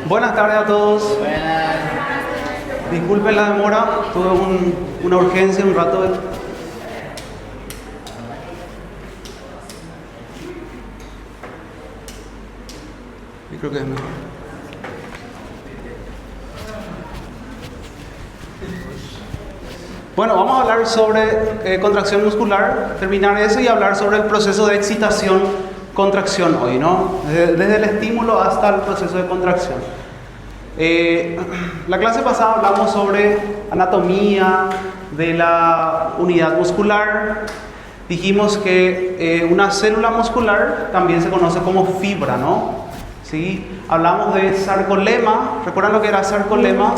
Buenas tardes a todos. Buenas. Disculpen la demora, tuve una urgencia un rato. Y creo que es mejor. Bueno, vamos a hablar sobre contracción muscular, terminar eso y hablar sobre el proceso de excitación-contracción hoy, ¿no? Desde el estímulo hasta el proceso de contracción. La clase pasada hablamos sobre anatomía de la unidad muscular. Dijimos que una célula muscular también se conoce como fibra, ¿no? ¿Sí? Hablamos de sarcolema. ¿Recuerdan lo que era sarcolema?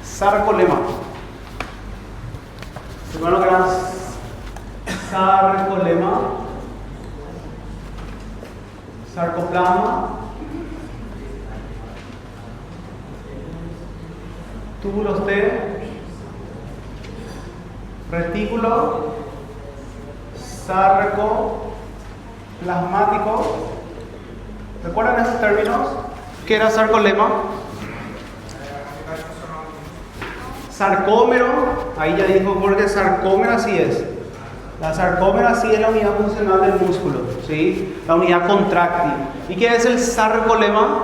Sarcolema. ¿Recuerdan lo que era sarcolema? Sarcoplasma, túbulos T, retículo, sarcoplasmático. ¿Recuerdan esos términos? ¿Qué era sarcolema? Sarcómero, ahí ya dijo Jorge, sarcómero sí es. La sarcómera sí es la unidad funcional del músculo, ¿sí? La unidad contráctil. ¿Y qué es el sarcolema?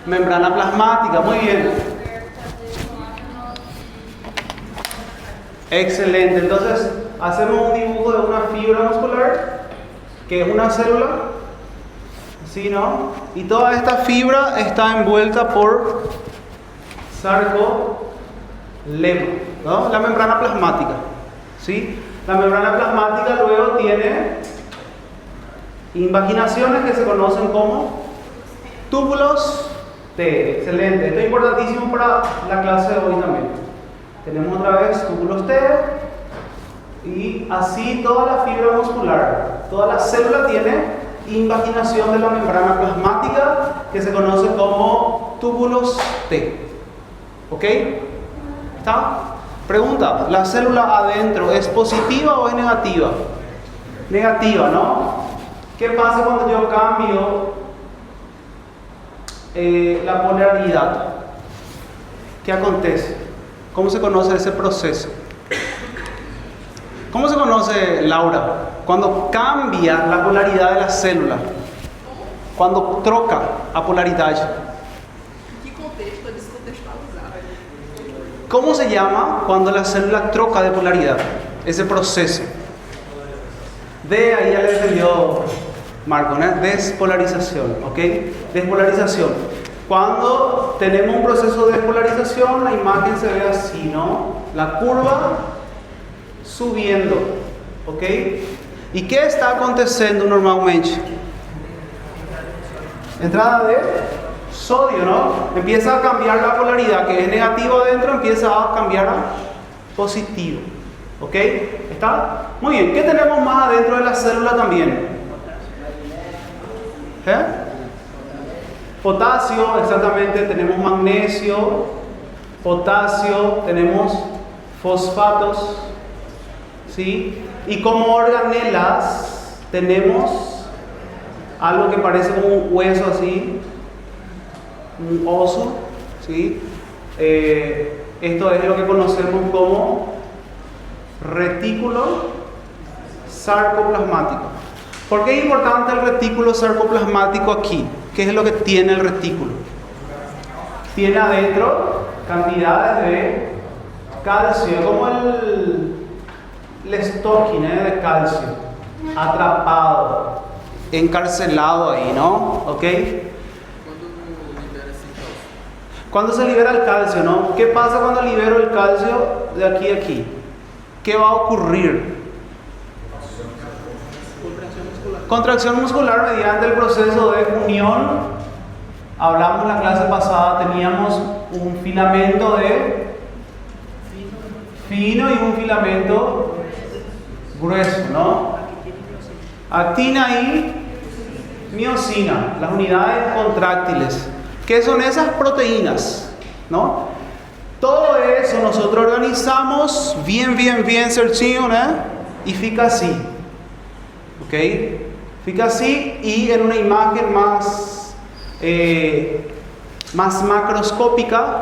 Membrana plasmática, muy bien. Excelente, entonces hacemos un dibujo de una fibra muscular, que es una célula, ¿sí, no? Y toda esta fibra está envuelta por sarcolema, ¿no? La membrana plasmática, ¿sí? La membrana plasmática luego tiene invaginaciones que se conocen como túbulos T. Excelente. Esto es importantísimo para la clase de hoy también. Tenemos otra vez túbulos T y así toda la fibra muscular, toda la célula tiene invaginación de la membrana plasmática que se conoce como túbulos T. ¿Ok? ¿Está? Pregunta, ¿la célula adentro es positiva o es negativa? Negativa, ¿no? ¿Qué pasa cuando yo cambio la polaridad? ¿Qué acontece? ¿Cómo se conoce ese proceso? ¿Cómo se conoce, Laura? Cuando cambia la polaridad de la célula. Cuando troca a polaridad. ¿Cómo se llama cuando la célula troca de polaridad? Ese proceso. De ahí ya le entendió Marco, ¿no? Despolarización, ¿ok? Despolarización. Cuando tenemos un proceso de despolarización, la imagen se ve así, ¿no? La curva subiendo, ¿ok? ¿Y qué está aconteciendo normalmente? Entrada de sodio, ¿no? Empieza a cambiar la polaridad, que es negativo adentro, empieza a cambiar a positivo. ¿Ok? ¿Está? Muy bien. ¿Qué tenemos más adentro de la célula también? Potasio, exactamente. Tenemos magnesio, potasio, tenemos fosfatos, ¿sí? Y como organelas tenemos algo que parece como un hueso así, un oso, ¿sí? Esto es lo que conocemos como retículo sarcoplasmático. ¿Por qué es importante el retículo sarcoplasmático aquí? ¿Qué es lo que tiene el retículo? Tiene adentro cantidades de calcio, como el stocking de calcio, atrapado, encarcelado ahí, ¿no? ¿Ok? Cuando se libera el calcio, ¿no? ¿Qué pasa cuando libero el calcio de aquí a aquí? ¿Qué va a ocurrir? Contracción muscular mediante el proceso de unión. Hablamos en la clase pasada, teníamos un filamento de fino y un filamento grueso, ¿no? Actina y miosina, las unidades contráctiles. ¿Qué son esas proteínas? ¿No? Todo eso nosotros organizamos bien, certinho, ¿no? Y fica así. ¿Ok? Fica así, y en una imagen más macroscópica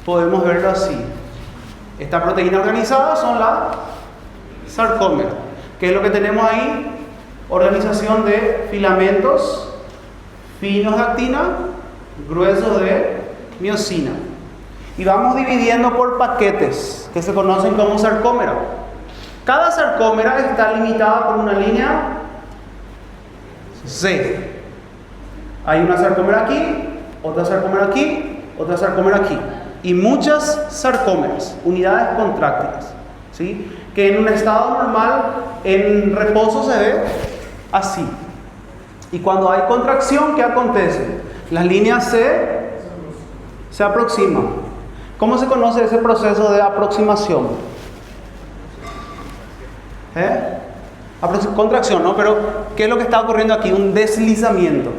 podemos verlo así. Esta proteína organizada son la sarcómera. ¿Qué es lo que tenemos ahí? Organización de filamentos finos de actina, gruesos de miosina. Y vamos dividiendo por paquetes que se conocen como sarcómera. Cada sarcómera está limitada por una línea C. Hay una sarcómera aquí, otra sarcómera aquí, otra sarcómera aquí. Y muchas sarcómeras, unidades contráctiles, ¿sí? Que en un estado normal, en reposo, se ve así. Y cuando hay contracción, ¿qué acontece? Las líneas se aproximan. ¿Cómo se conoce ese proceso de aproximación? Contracción, ¿no? Pero ¿qué es lo que está ocurriendo aquí? Un deslizamiento.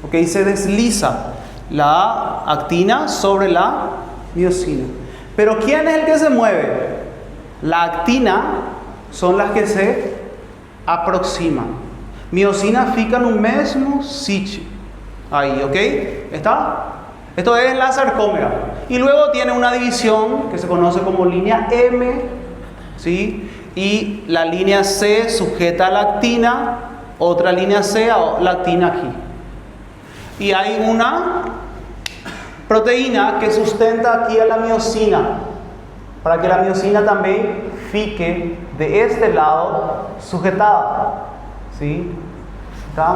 ¿Ok? Se desliza la actina sobre la miosina. Pero ¿quién es el que se mueve? La actina son las que se aproximan. Miosina fica no mesmo sitio. Ahí, ¿ok? ¿Está? Esto es la sarcómera. Y luego tiene una división que se conoce como línea M, ¿sí? Y la línea C sujeta a la actina, otra línea C a la actina aquí. Y hay una proteína que sustenta aquí a la miosina, para que la miosina también fique de este lado sujetada, ¿sí? ¿Está?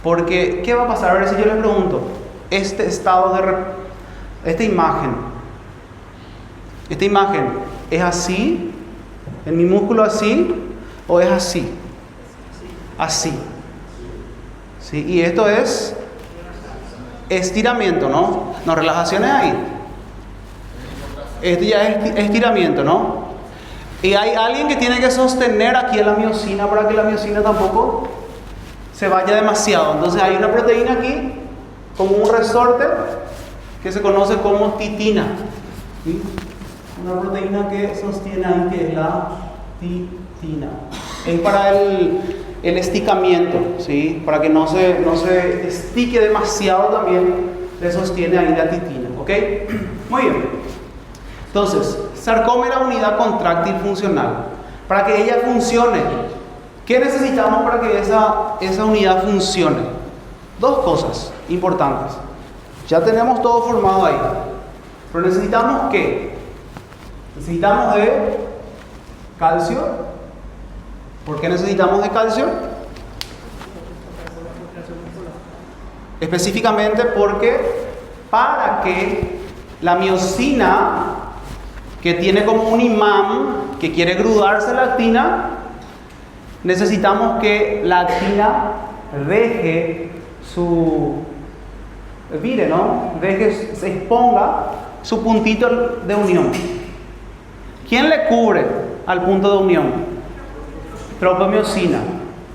Porque, ¿qué va a pasar? A ver si yo les pregunto, esta imagen ¿es así? ¿En mi músculo así? ¿O es así? Así. ¿Sí? Y esto es estiramiento, ¿no? No, relajación es ahí. Esto ya es estiramiento, ¿no? Y hay alguien que tiene que sostener aquí a la miosina para que la miosina tampoco se vaya demasiado. Entonces hay una proteína aquí, como un resorte, que se conoce como titina. ¿Sí? Una proteína que sostiene ahí, que es la titina. Es para el esticamiento, ¿sí? Para que no se estique demasiado, también le sostiene ahí la titina. ¿Ok? Muy bien. Entonces, sarcómera, unidad contráctil funcional. Para que ella funcione, ¿qué necesitamos para que esa unidad funcione? Dos cosas importantes. Ya tenemos todo formado ahí. Pero necesitamos ¿qué? Necesitamos de calcio. ¿Por qué necesitamos de calcio? Específicamente porque para que la miosina, que tiene como un imán que quiere grudarse la actina, necesitamos que la actina deje se exponga su puntito de unión. ¿Quién le cubre al punto de unión? Tropomiosina,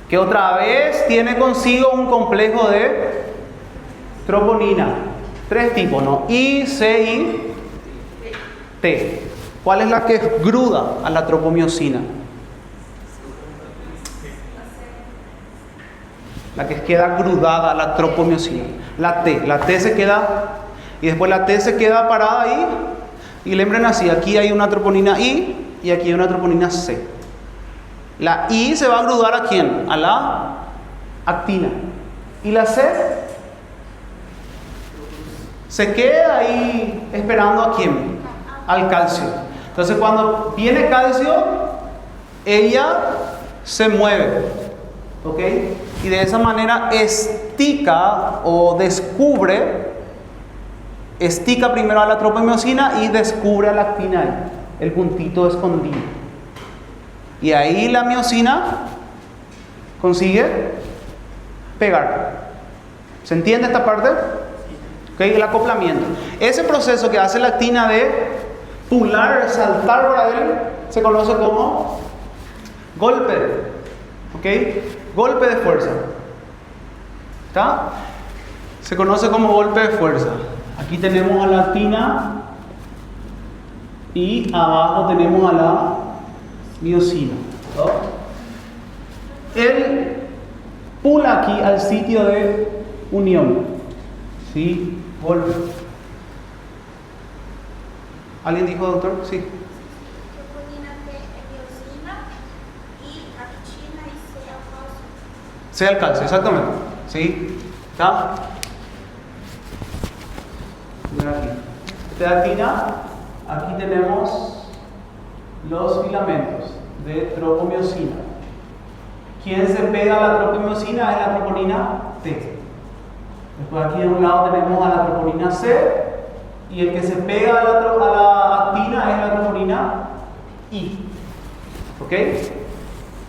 que otra vez tiene consigo un complejo de troponina. 3 tipos, ¿no? I, C y T. ¿Cuál es la que gruda a la tropomiosina? La que queda grudada a la tropomiosina. La T. La T se queda, y después la T se queda parada ahí. Y lembren así, aquí hay una troponina I y aquí hay una troponina C. La I se va a grudar ¿a quién? A la actina. Y la C se queda ahí esperando ¿a quién? Al calcio. Entonces cuando viene calcio, ella se mueve. ¿Ok? Y de esa manera estica o estica primero a la tropomiosina y descubre a la actina ahí, el puntito escondido. Y ahí la miosina consigue pegar. ¿Se entiende esta parte? ¿Ok? El acoplamiento. Ese proceso que hace la actina de pular, saltar para él, se conoce como golpe. ¿Ok? Golpe de fuerza. ¿Está? Se conoce como golpe de fuerza. Aquí tenemos a la actina y abajo tenemos a la miosina. ¿No? él pula aquí al sitio de unión. ¿Sí? Vuelve. ¿Alguien dijo, doctor? Sí. Troponina T es miosina y actina y C al calcio. C al calcio, exactamente. ¿Sí? ¿Está? Mira aquí. Esta es actina. Aquí tenemos los filamentos de tropomiosina. ¿Quién se pega a la tropomiosina? Es la troponina T. Después aquí de un lado tenemos a la troponina C. Y el que se pega a la actina es la troponina I. ¿Ok?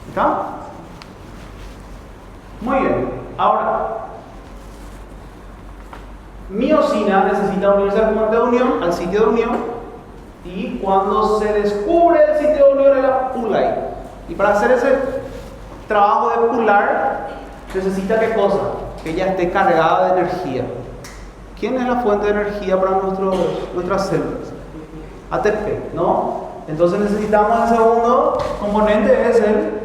¿Está? Muy bien. Ahora, miosina necesita unirse al punto de unión, al sitio de unión. Y cuando se descubre el sitio de unión, la pula ahí. Y para hacer ese trabajo de pular, necesita ¿qué cosa? Que ella esté cargada de energía. ¿Quién es la fuente de energía para nuestras células? ATP, ¿no? Entonces necesitamos el segundo componente, es el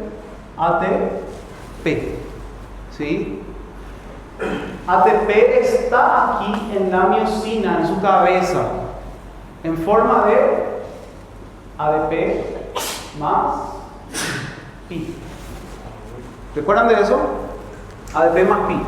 ATP. ¿Sí? ATP está aquí en la miosina, en su cabeza, en forma de ADP más pi. ¿Recuerdan de eso? ADP más pi.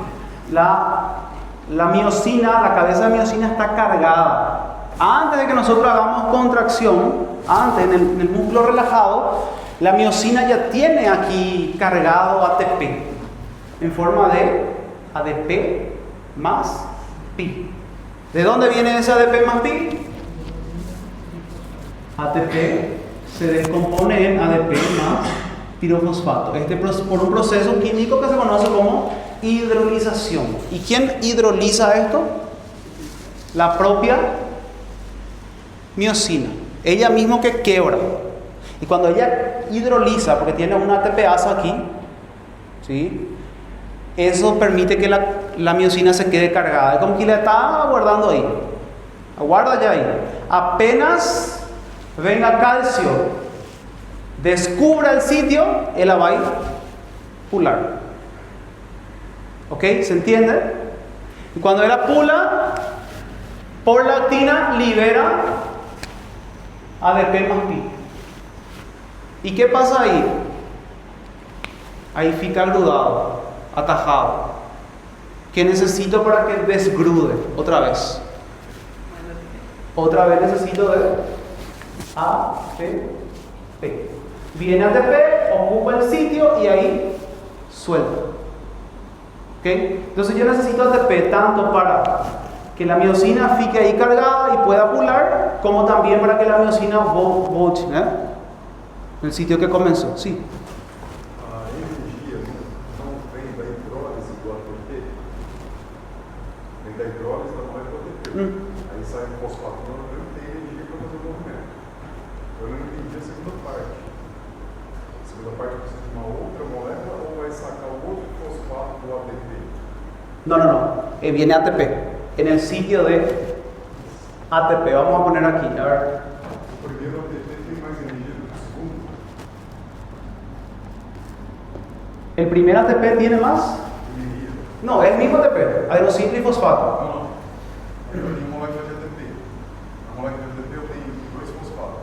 La miosina, la cabeza de miosina está cargada. Antes de que nosotros hagamos contracción, antes en el músculo relajado, la miosina ya tiene aquí cargado ATP en forma de ADP más pi. ¿De dónde viene ese ADP más pi? ATP se descompone en ADP más pirofosfato. Por un proceso químico que se conoce como hidrolización. ¿Y quién hidroliza esto? La propia miosina. Ella misma que quebra. Y cuando ella hidroliza, porque tiene una ATPasa aquí, ¿sí? Eso permite que la miosina se quede cargada. Es como que la está guardando ahí. Aguarda ya ahí. Apenas venga calcio, descubra el sitio, él la va a pular. ¿Ok? ¿Se entiende? Y cuando él la pula, por la actina libera ADP más pi. ¿Y qué pasa ahí? Ahí fica agrudado, atajado. ¿Qué necesito para que desgrude? Otra vez. Otra vez necesito de ATP. Viene ATP, ocupa el sitio y ahí suelta. ¿Ok? Entonces yo necesito ATP tanto para que la miosina fique ahí cargada y pueda pular, como también para que la miosina volte, el sitio que comenzó. Sí. A energia não vem da hidrólise do ATP, vem da hidrólise da molécula ATP. Aí sai um fosfato não tem energia para fazer o movimento. Eu não entendi a segunda parte. A segunda parte precisa de uma outra molécula ou vai sacar o outro fosfato do ATP? No. Viene ATP. En el sitio de ATP. Vamos a poner aquí. A ver. O primeiro ATP tem mais energia do que o segundo? ¿El primer ATP tiene más? Energia. No, es el mismo ATP. Adenosina y fosfato. Não. Eu tenho molécula de ATP. A molécula de ATP eu tenho dois fosfatos.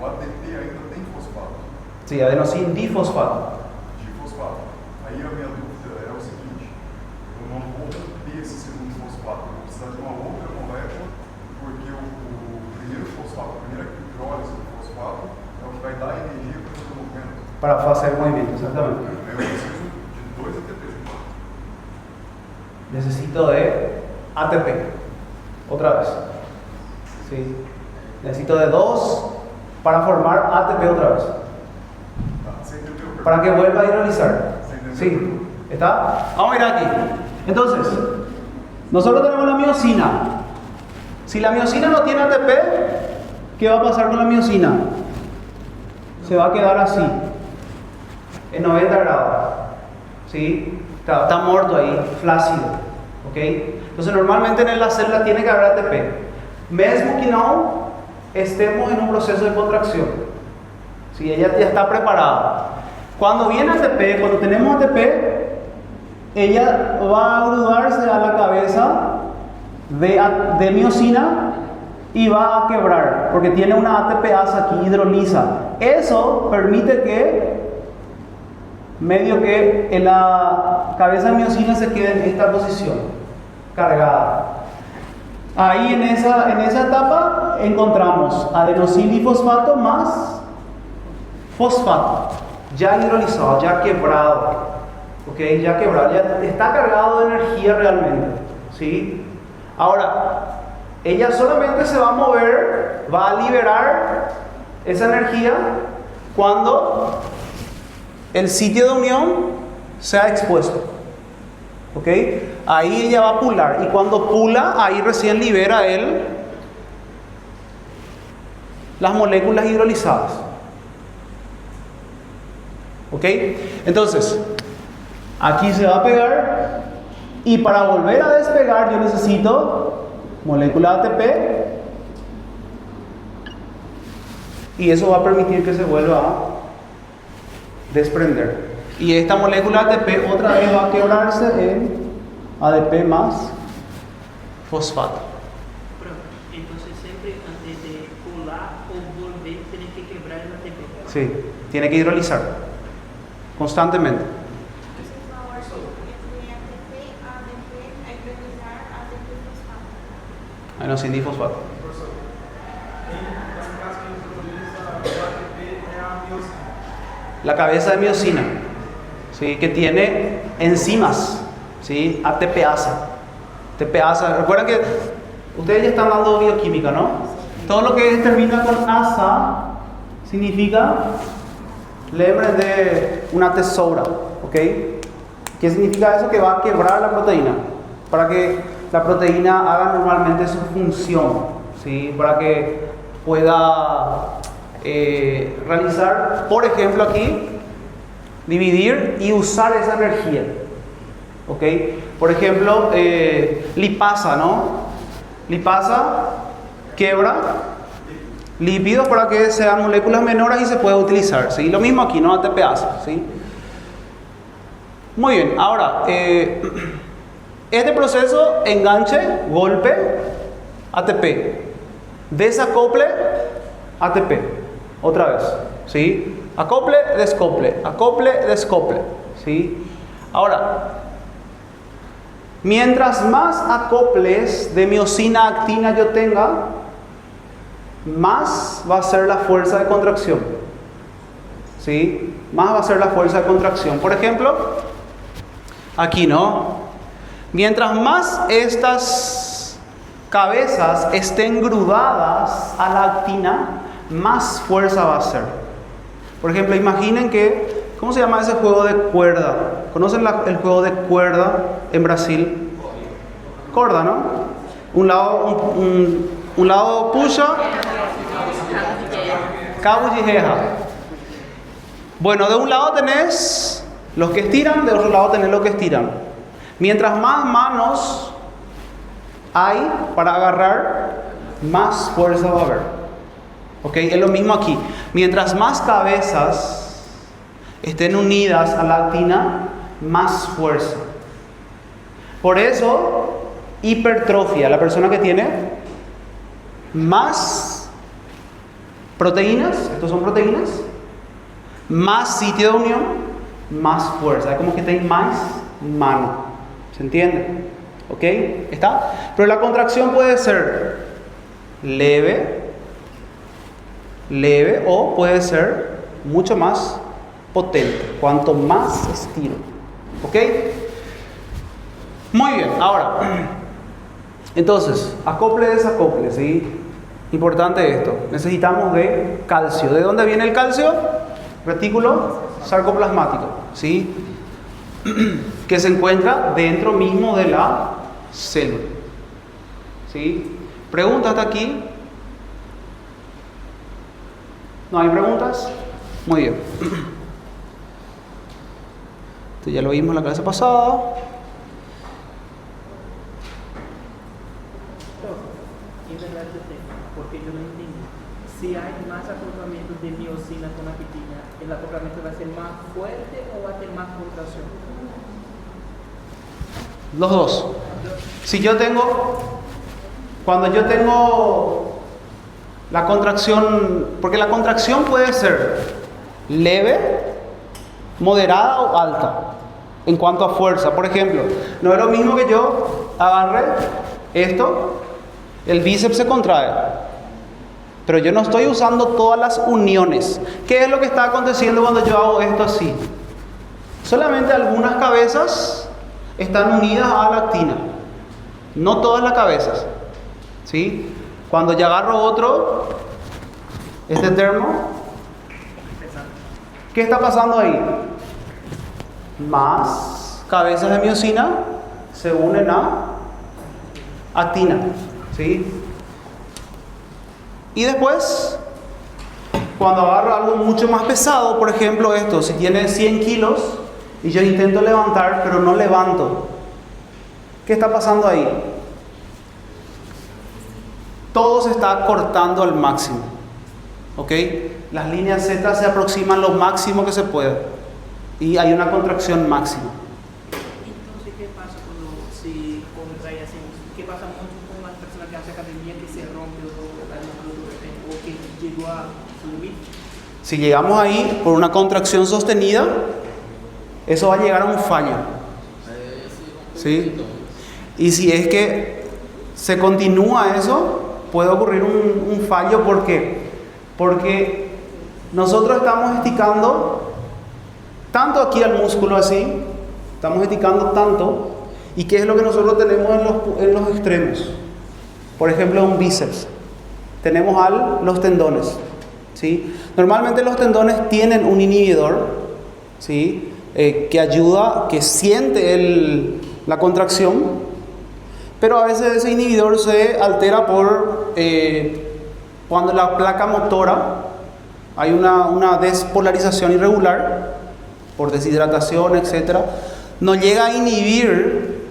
O ATP ainda tem fosfato. Sí, adenosina difosfato. De fosfato. Aí a minha dúvida é o seguinte: eu não vou ter esse segundo fosfato, eu vou precisar de uma outra molécula, porque o primeiro fosfato, a primeira hidrólise do fosfato é o que vai dar energia para fazer o movimento. Para hacer movimiento, exactamente. Eu preciso de dois ATPs. Necesito de ATP. Otra vez. Sí. Necesito de 2 para formar ATP otra vez. Tá, você entendeu? Para que vuelva a hidrolizar. Sí. ¿Está? Vamos a ir aquí. Entonces, nosotros tenemos la miosina. Si la miosina no tiene ATP, ¿qué va a pasar con la miosina? Se va a quedar así, en 90 grados. ¿Sí? Está muerto ahí, flácido. ¿Ok? Entonces, normalmente en la célula tiene que haber ATP. Mesmo que no estemos en un proceso de contracción. ¿Sí? Ella ya está preparada. Cuando viene ATP, cuando tenemos ATP, ella va a agrudarse a la cabeza de miosina y va a quebrar, porque tiene una ATPasa aquí, hidroliza. Eso permite que medio que en la cabeza de miosina se quede en esta posición, cargada. Ahí en esa etapa encontramos adenosindifosfato más fosfato, ya hidrolizado, ya quebrado. ¿Ok? Ya quebrado, ya está cargado de energía realmente. ¿Sí? Ahora, ella solamente se va a mover, va a liberar esa energía cuando el sitio de unión sea expuesto. ¿Ok? Ahí ella va a pular. Y cuando pula, ahí recién libera él las moléculas hidrolizadas. ¿Ok? Entonces, aquí se va a pegar. Y para volver a despegar, yo necesito molécula ATP. Y eso va a permitir que se vuelva a desprender. Y esta molécula ATP otra vez va a quebrarse en ADP más fosfato. Entonces siempre antes de pular o volver tiene que quebrar el ATP. Sí, tiene que hidrolizar constantemente. Adenosindifosfato. La cabeza de miosina, ¿sí? Que tiene enzimas, ¿sí? ATPasa. ATPasa. Recuerden que ustedes ya están dando bioquímica, ¿no? Todo lo que termina con asa significa lembres de una tesoura, ¿ok? ¿Qué significa eso? Que va a quebrar la proteína para que la proteína haga normalmente su función, ¿sí? Para que pueda realizar, por ejemplo aquí, dividir y usar esa energía. ¿Ok? Por ejemplo, lipasa, ¿no? Lipasa quebra lípidos para que sean moléculas menores y se pueda utilizar, ¿sí? Lo mismo aquí, ¿no? ATPasa, ¿sí? Muy bien, ahora, este proceso, enganche, golpe, ATP, desacople, ATP. Otra vez, ¿sí? Acople, descople, ¿sí? Ahora, mientras más acoples de miosina a actina yo tenga, más va a ser la fuerza de contracción, ¿sí? Más va a ser la fuerza de contracción. Por ejemplo, aquí, ¿no? Mientras más estas cabezas estén grudadas a la actina, más fuerza va a hacer. Por ejemplo, imaginen que, ¿cómo se llama ese juego de cuerda? ¿Conocen el juego de cuerda en Brasil? Corda, ¿no? Un lado puxa, cabo y jeja. Bueno, de un lado tenés los que estiran, de otro lado tenés los que estiran. Mientras más manos hay para agarrar, más fuerza va a haber. ¿Ok? Es lo mismo aquí. Mientras más cabezas estén unidas a la actina, más fuerza. Por eso, hipertrofia, la persona que tiene más proteínas, estos son proteínas, más sitio de unión, más fuerza. Es como que tiene más mano. ¿Se entiende? ¿Ok? ¿Está? Pero la contracción puede ser leve o puede ser mucho más potente, cuanto más estiro. ¿Ok? Muy bien, ahora, entonces, acople, desacople, ¿sí? Importante esto, necesitamos de calcio. ¿De dónde viene el calcio? Retículo sarcoplasmático, ¿sí? Que se encuentra dentro mismo de la célula, ¿sí? ¿Pregunta hasta aquí? ¿No hay preguntas? Muy bien. Esto ya lo vimos en la clase pasada. ¿Quién es el ATP? Porque yo no entendí. si hay más acoplamiento de miocina con actina, ¿el acoplamiento va a ser más fuerte o va a tener más contracción? Los dos. Si yo tengo, cuando yo tengo la contracción, porque la contracción puede ser leve, moderada o alta en cuanto a fuerza. Por ejemplo, no es lo mismo que yo agarre esto, el bíceps se contrae, pero yo no estoy usando todas las uniones. ¿Qué es lo que está aconteciendo cuando yo hago esto así? Solamente algunas cabezas están unidas a la actina, no todas las cabezas, ¿sí? Cuando yo agarro otro, este termo, ¿qué está pasando ahí? Más cabezas de miocina se unen a actina, ¿sí? Y después, cuando agarro algo mucho más pesado, por ejemplo esto, si tiene 100 kilos y yo intento levantar pero no levanto, ¿qué está pasando ahí? Todo se está cortando al máximo, ¿ok? Las líneas Z se aproximan lo máximo que se puede y hay una contracción máxima. Entonces, ¿qué pasa cuando se contrae así? ¿Qué pasa mucho con las personas que hacen academia que se rompe la musculatura o que llegó a su límite? Si llegamos ahí por una contracción sostenida, eso va a llegar a un fallo, ¿sí? Y si es que se continúa eso, puede ocurrir un fallo. ¿Por qué? Porque nosotros estamos esticando tanto aquí al músculo así, estamos esticando tanto, y ¿qué es lo que nosotros tenemos en los extremos? Por ejemplo, un bíceps. Tenemos los tendones, ¿sí? Normalmente los tendones tienen un inhibidor, ¿sí? Que ayuda, que siente la contracción, pero a veces ese inhibidor se altera por cuando la placa motora hay una despolarización irregular por deshidratación, etc. No llega a inhibir,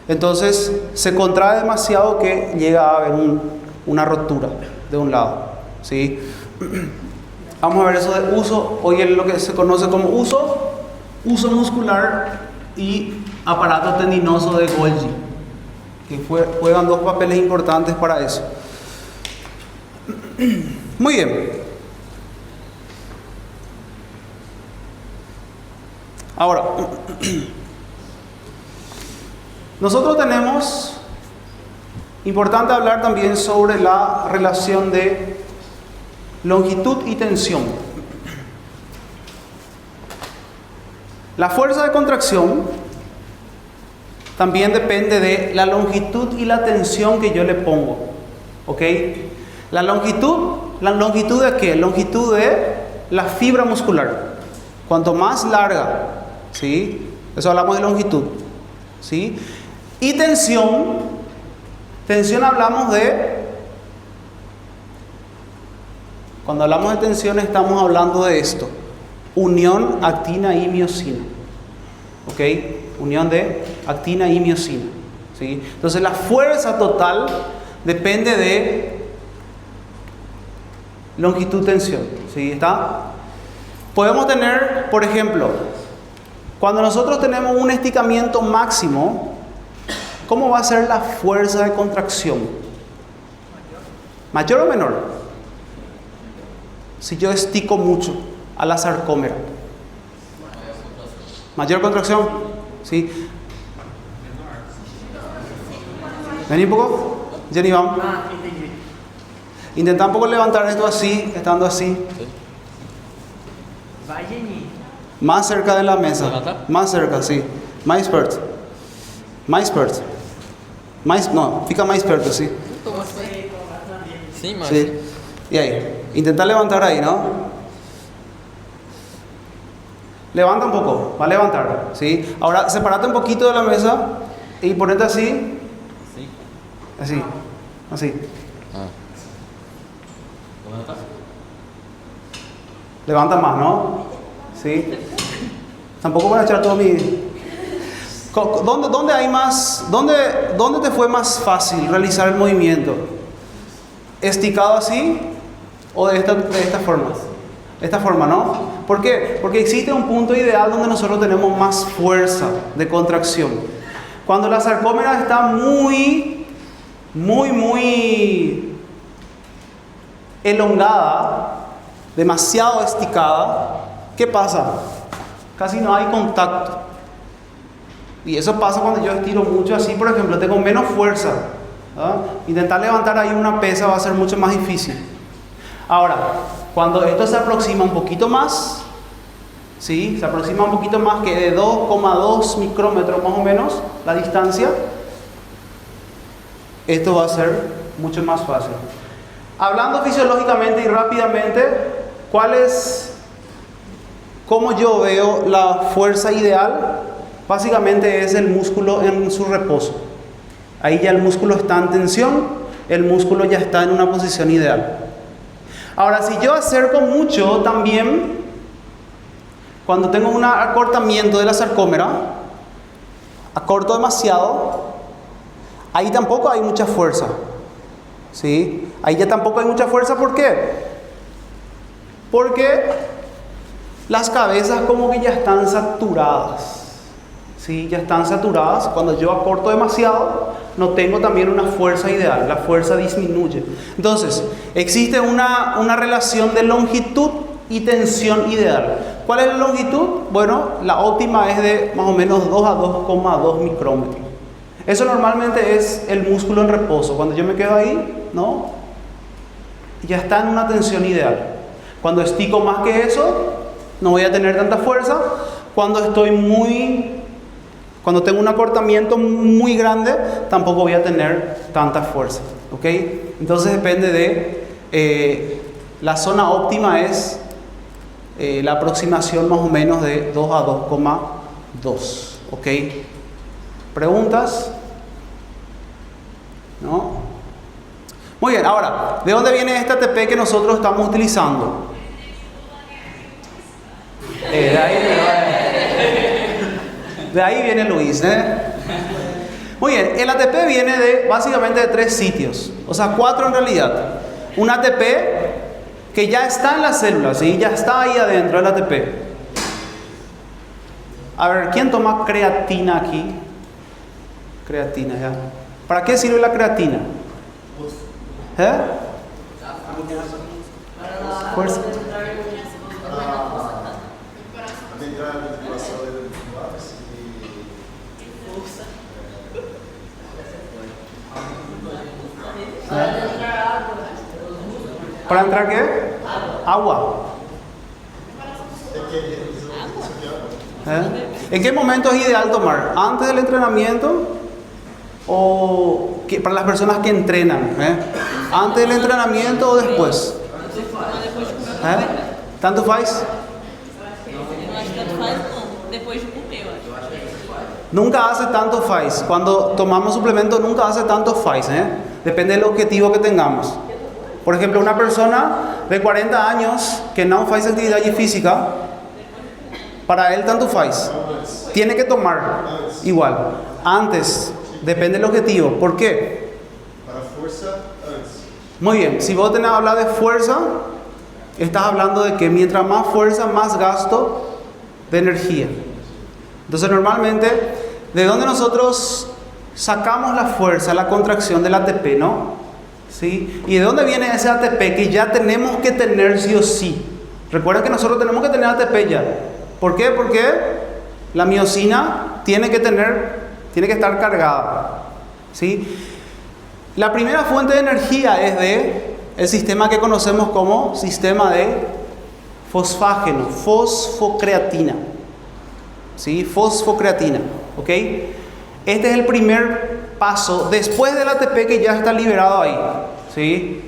entonces se contrae demasiado que llega a haber una rotura de un lado, ¿sí? Vamos a ver eso de uso. Hoy es lo que se conoce como uso muscular y aparato tendinoso de Golgi, que juegan dos papeles importantes para eso. Muy bien. Ahora, nosotros tenemos, importante hablar también sobre la relación de longitud y tensión. La fuerza de contracción también depende de la longitud y la tensión que yo le pongo, ¿ok? La longitud de qué? Longitud de la fibra muscular. Cuanto más larga, ¿sí? Eso hablamos de longitud, ¿sí? Y tensión hablamos de, cuando hablamos de tensión estamos hablando de esto, unión actina y miocina, ¿ok? Unión de actina y miocina, ¿sí? Entonces la fuerza total depende de longitud-tensión, ¿sí? ¿Está? Podemos tener, por ejemplo, cuando nosotros tenemos un esticamiento máximo, ¿cómo va a ser la fuerza de contracción? ¿Mayor o menor? Si yo estico mucho a la sarcómera. ¿Mayor contracción? ¿Sí? Vení un poco. Jenny, vamos. Entendi. Intenta un poco levantar esto así, estando así. Vai, Jenny. Más cerca de la mesa. ¿Levantar? Más cerca, sí. Más perto. Más perto. No, fica mais perto, sí. Sim, mas Sí. Y ahí. Intenta levantar ahí, ¿no? Levanta un poco, va a levantar, ¿sí? Ahora, separate un poquito de la mesa y ponete así. sim. Así. Así. Ah. Levanta. Levanta más, ¿no? ¿Sí? Tampoco voy a echar todo mi... ¿Dónde hay más? ¿Dónde te fue más fácil realizar el movimiento? ¿Esticado así O de esta forma. De esta forma, ¿no? ¿Por qué? Porque existe un punto ideal donde nosotros tenemos más fuerza de contracción. Cuando la sarcómera está muy elongada, demasiado esticada, ¿qué pasa? Casi no hay contacto. Y eso pasa cuando yo estiro mucho así, por ejemplo, tengo menos fuerza. Intentar levantar ahí una pesa va a ser mucho más difícil. Ahora, cuando esto se aproxima un poquito más, ¿sí? Se aproxima un poquito más que de 2,2 micrómetros más o menos la distancia, esto va a ser mucho más fácil. Hablando fisiológicamente y rápidamente, ¿cómo yo veo la fuerza ideal? Básicamente es el músculo en su reposo. Ahí ya el músculo está en tensión, el músculo ya está en una posición ideal. Ahora, si yo acerco mucho también, cuando tengo un acortamiento de la sarcómera, acorto demasiado, ahí tampoco hay mucha fuerza. ¿Sí? Ahí ya tampoco hay mucha fuerza, ¿por qué? Porque las cabezas como que ya están saturadas. ¿Sí? Ya están saturadas. Cuando yo acorto demasiado, no tengo también una fuerza ideal. La fuerza disminuye. Entonces, existe una relación de longitud y tensión ideal. ¿Cuál es la longitud? Bueno, la óptima es de más o menos 2 a 2,2 micrómetros. Eso normalmente es el músculo en reposo. Cuando yo me quedo ahí, ¿no? Ya está en una tensión ideal. Cuando estico más que eso, no voy a tener tanta fuerza. Cuando tengo un acortamiento muy grande, tampoco voy a tener tanta fuerza. ¿Ok? Entonces depende de... la zona óptima es la aproximación más o menos de 2 a 2,2. ¿Ok? ¿Preguntas? ¿No? Muy bien, ahora, ¿de dónde viene esta ATP que nosotros estamos utilizando? De ahí viene Luis, Muy bien, el ATP viene básicamente de 3 sitios, o sea 4 en realidad. Un ATP que ya está en las células, ¿sí? Ya está ahí adentro del ATP. A ver, ¿quién toma creatina aquí? Creatina, ya. ¿Para qué sirve la creatina? Fuerza. ¿Para entrar qué? Agua. ¿En qué momento es ideal tomar? ¿Antes del entrenamiento? ¿O para las personas que entrenan? ¿Antes del entrenamiento o después? ¿Tanto faz? Nunca hace tanto faz. Cuando tomamos suplemento nunca hace tanto faz. Depende del objetivo que tengamos. Por ejemplo, una persona de 40 años que no hace actividad física, para él tanto faz. Tiene que tomar igual. Antes, depende del objetivo. ¿Por qué? Para fuerza antes. Muy bien, si vos tenés que hablar de fuerza, estás hablando de que mientras más fuerza, más gasto de energía. Entonces normalmente, ¿de dónde nosotros sacamos la fuerza, la contracción del ATP, no? ¿Sí? ¿Y de dónde viene ese ATP que ya tenemos que tener sí o sí? Recuerda que nosotros tenemos que tener ATP ya. ¿Por qué? Porque la miosina tiene que estar cargada. ¿Sí? La primera fuente de energía es el sistema que conocemos como sistema de fosfágeno, fosfocreatina. ¿Sí? Fosfocreatina. ¿Ok? Este es el primer paso después del ATP que ya está liberado ahí. ¿Sí?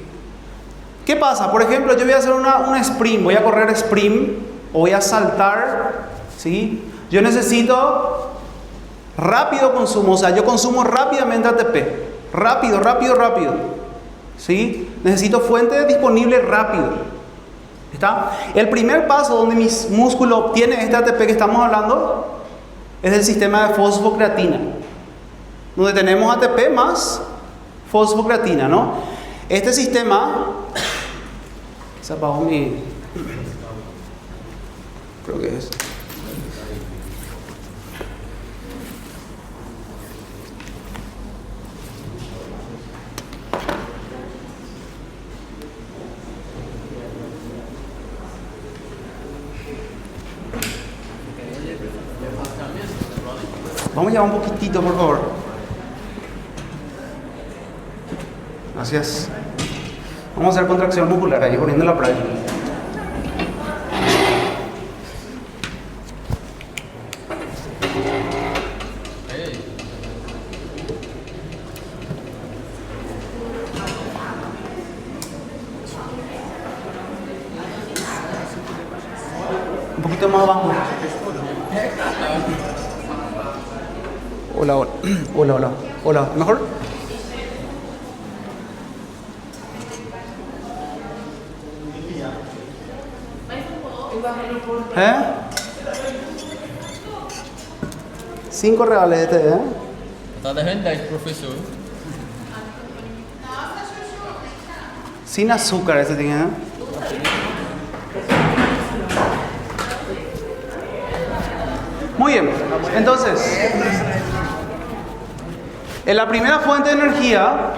¿Qué pasa? Por ejemplo, yo voy a hacer una sprint, voy a correr sprint o voy a saltar. ¿Sí? Yo necesito rápido consumo, o sea, yo consumo rápidamente ATP. Rápido. ¿Sí? Necesito fuente disponible rápido. ¿Está? El primer paso donde mi músculo obtiene este ATP que estamos hablando es el sistema de fosfocreatina, donde tenemos ATP más fosfocreatina, ¿no? Este sistema Se apagó mi... Creo que es... Vamos a llevar un poquitito, por favor. Gracias. Vamos a hacer contracción muscular ahí, poniendo la práctica. Un poquito más abajo. Hola, hola. Hola, hola. Hola, ¿mejor? ¿Eh? 5 reales este, ¿eh? Está de gente, profesor. Sin azúcar ese tiene, ¿eh? Muy bien, entonces, en la primera fuente de energía,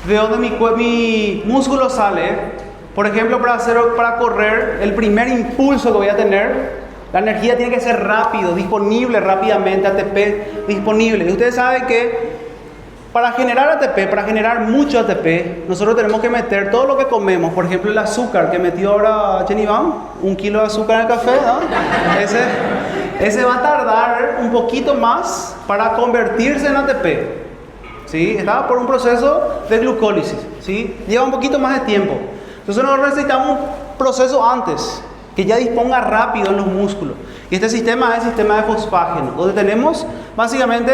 de donde mi músculo sale, por ejemplo, para correr, el primer impulso que voy a tener, la energía tiene que ser rápido, disponible rápidamente, ATP disponible. Y ustedes saben que para generar ATP, para generar mucho ATP, nosotros tenemos que meter todo lo que comemos. Por ejemplo, el azúcar que metió ahora Jenny Van, 1 kilo de azúcar en el café, ¿no? Ese va a tardar un poquito más para convertirse en ATP. ¿Sí? Está por un proceso de glucólisis. ¿Sí? Lleva un poquito más de tiempo. Entonces nosotros necesitamos un proceso antes, que ya disponga rápido en los músculos. Y este sistema es el sistema de fosfágeno, donde tenemos básicamente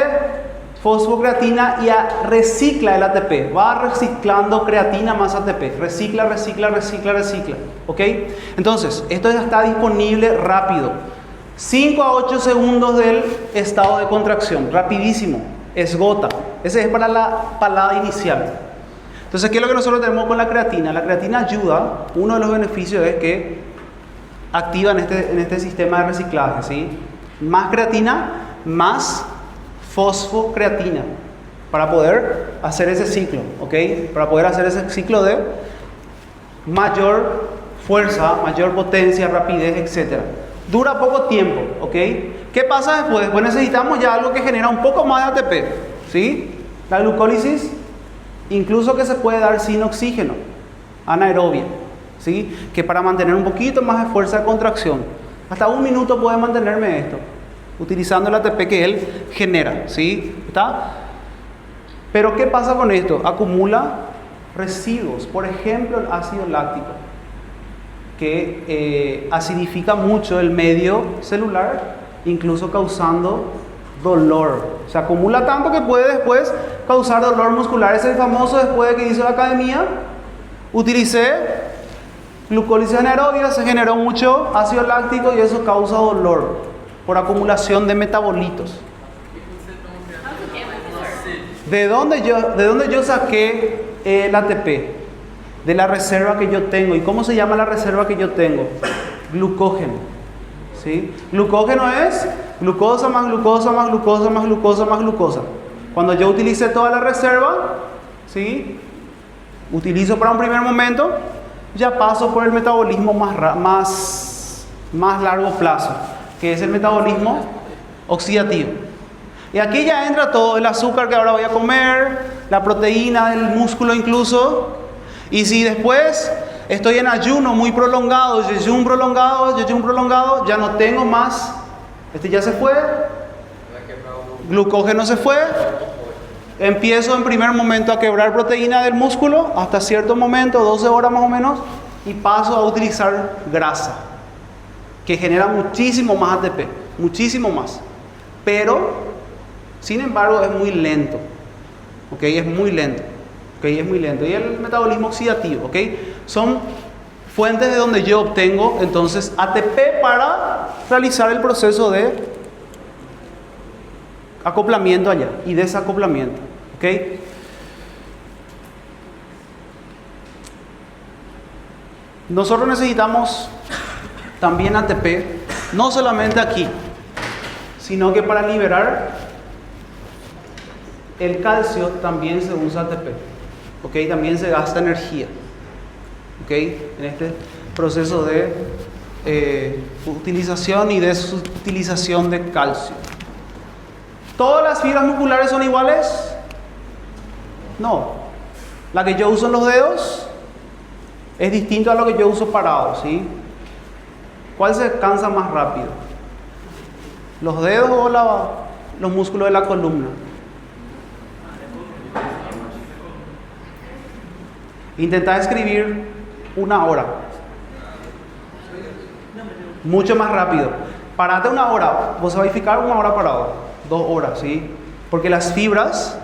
fosfocreatina y recicla el ATP. Va reciclando creatina más ATP. Recicla. ¿Ok? Entonces, esto ya está disponible rápido. 5 a 8 segundos del estado de contracción. Rapidísimo. Esgota. Ese es para la palada inicial. Entonces, ¿qué es lo que nosotros tenemos con la creatina? La creatina ayuda. Uno de los beneficios es que activa en este sistema de reciclaje. ¿Sí? Más creatina, más fosfocreatina, para poder hacer ese ciclo, ¿ok? Para poder hacer ese ciclo de mayor fuerza, mayor potencia, rapidez, etc. Dura poco tiempo, ¿ok? ¿Qué pasa después? Después necesitamos ya algo que genera un poco más de ATP, ¿sí? La glucólisis, incluso que se puede dar sin oxígeno, anaerobia, ¿sí? Que para mantener un poquito más de fuerza de contracción, hasta 1 minuto puede mantenerme esto, utilizando el ATP que él genera, ¿sí? ¿Está? Pero ¿qué pasa con esto? Acumula residuos, por ejemplo el ácido láctico, que acidifica mucho el medio celular, incluso causando dolor. Se acumula tanto que puede después causar dolor muscular. Es el famoso, después de que hizo la academia, utilicé glucólisis anaerobia, se generó mucho ácido láctico y eso causa dolor por acumulación de metabolitos. ¿De dónde yo saqué el ATP? De la reserva que yo tengo. ¿Y cómo se llama la reserva que yo tengo? Glucógeno. ¿Sí? Glucógeno es glucosa más glucosa más glucosa más glucosa más glucosa. Cuando yo utilicé toda la reserva, ¿sí? Utilizo para un primer momento, ya paso por el metabolismo más largo plazo, que es el metabolismo oxidativo. Y aquí ya entra todo, el azúcar que ahora voy a comer, la proteína del músculo incluso. Y si después estoy en ayuno muy prolongado, jejum prolongado, ya no tengo más, ya se fue, glucógeno se fue, empiezo en primer momento a quebrar proteína del músculo, hasta cierto momento, 12 horas más o menos, y paso a utilizar grasa, que genera muchísimo más ATP, muchísimo más, pero sin embargo es muy lento, ¿ok? Es muy lento. Okay, es muy lento. Y el metabolismo oxidativo, ¿ok? Son fuentes de donde yo obtengo entonces ATP para realizar el proceso de acoplamiento allá y desacoplamiento, ¿ok? nosotros necesitamos también ATP, no solamente aquí, sino que para liberar el calcio también se usa ATP, ¿ok? También se gasta energía, ¿ok? En este proceso de utilización y desutilización de calcio. ¿Todas las fibras musculares son iguales? No. La que yo uso en los dedos es distinto a lo que yo uso parado, ¿sí? ¿Cuál se cansa más rápido? ¿Los dedos o los músculos de la columna? Intentad escribir 1 hora. Mucho más rápido. Parate 1 hora. Vos vais a fijar 1 hora parado. 2 horas, ¿sí? Porque las fibras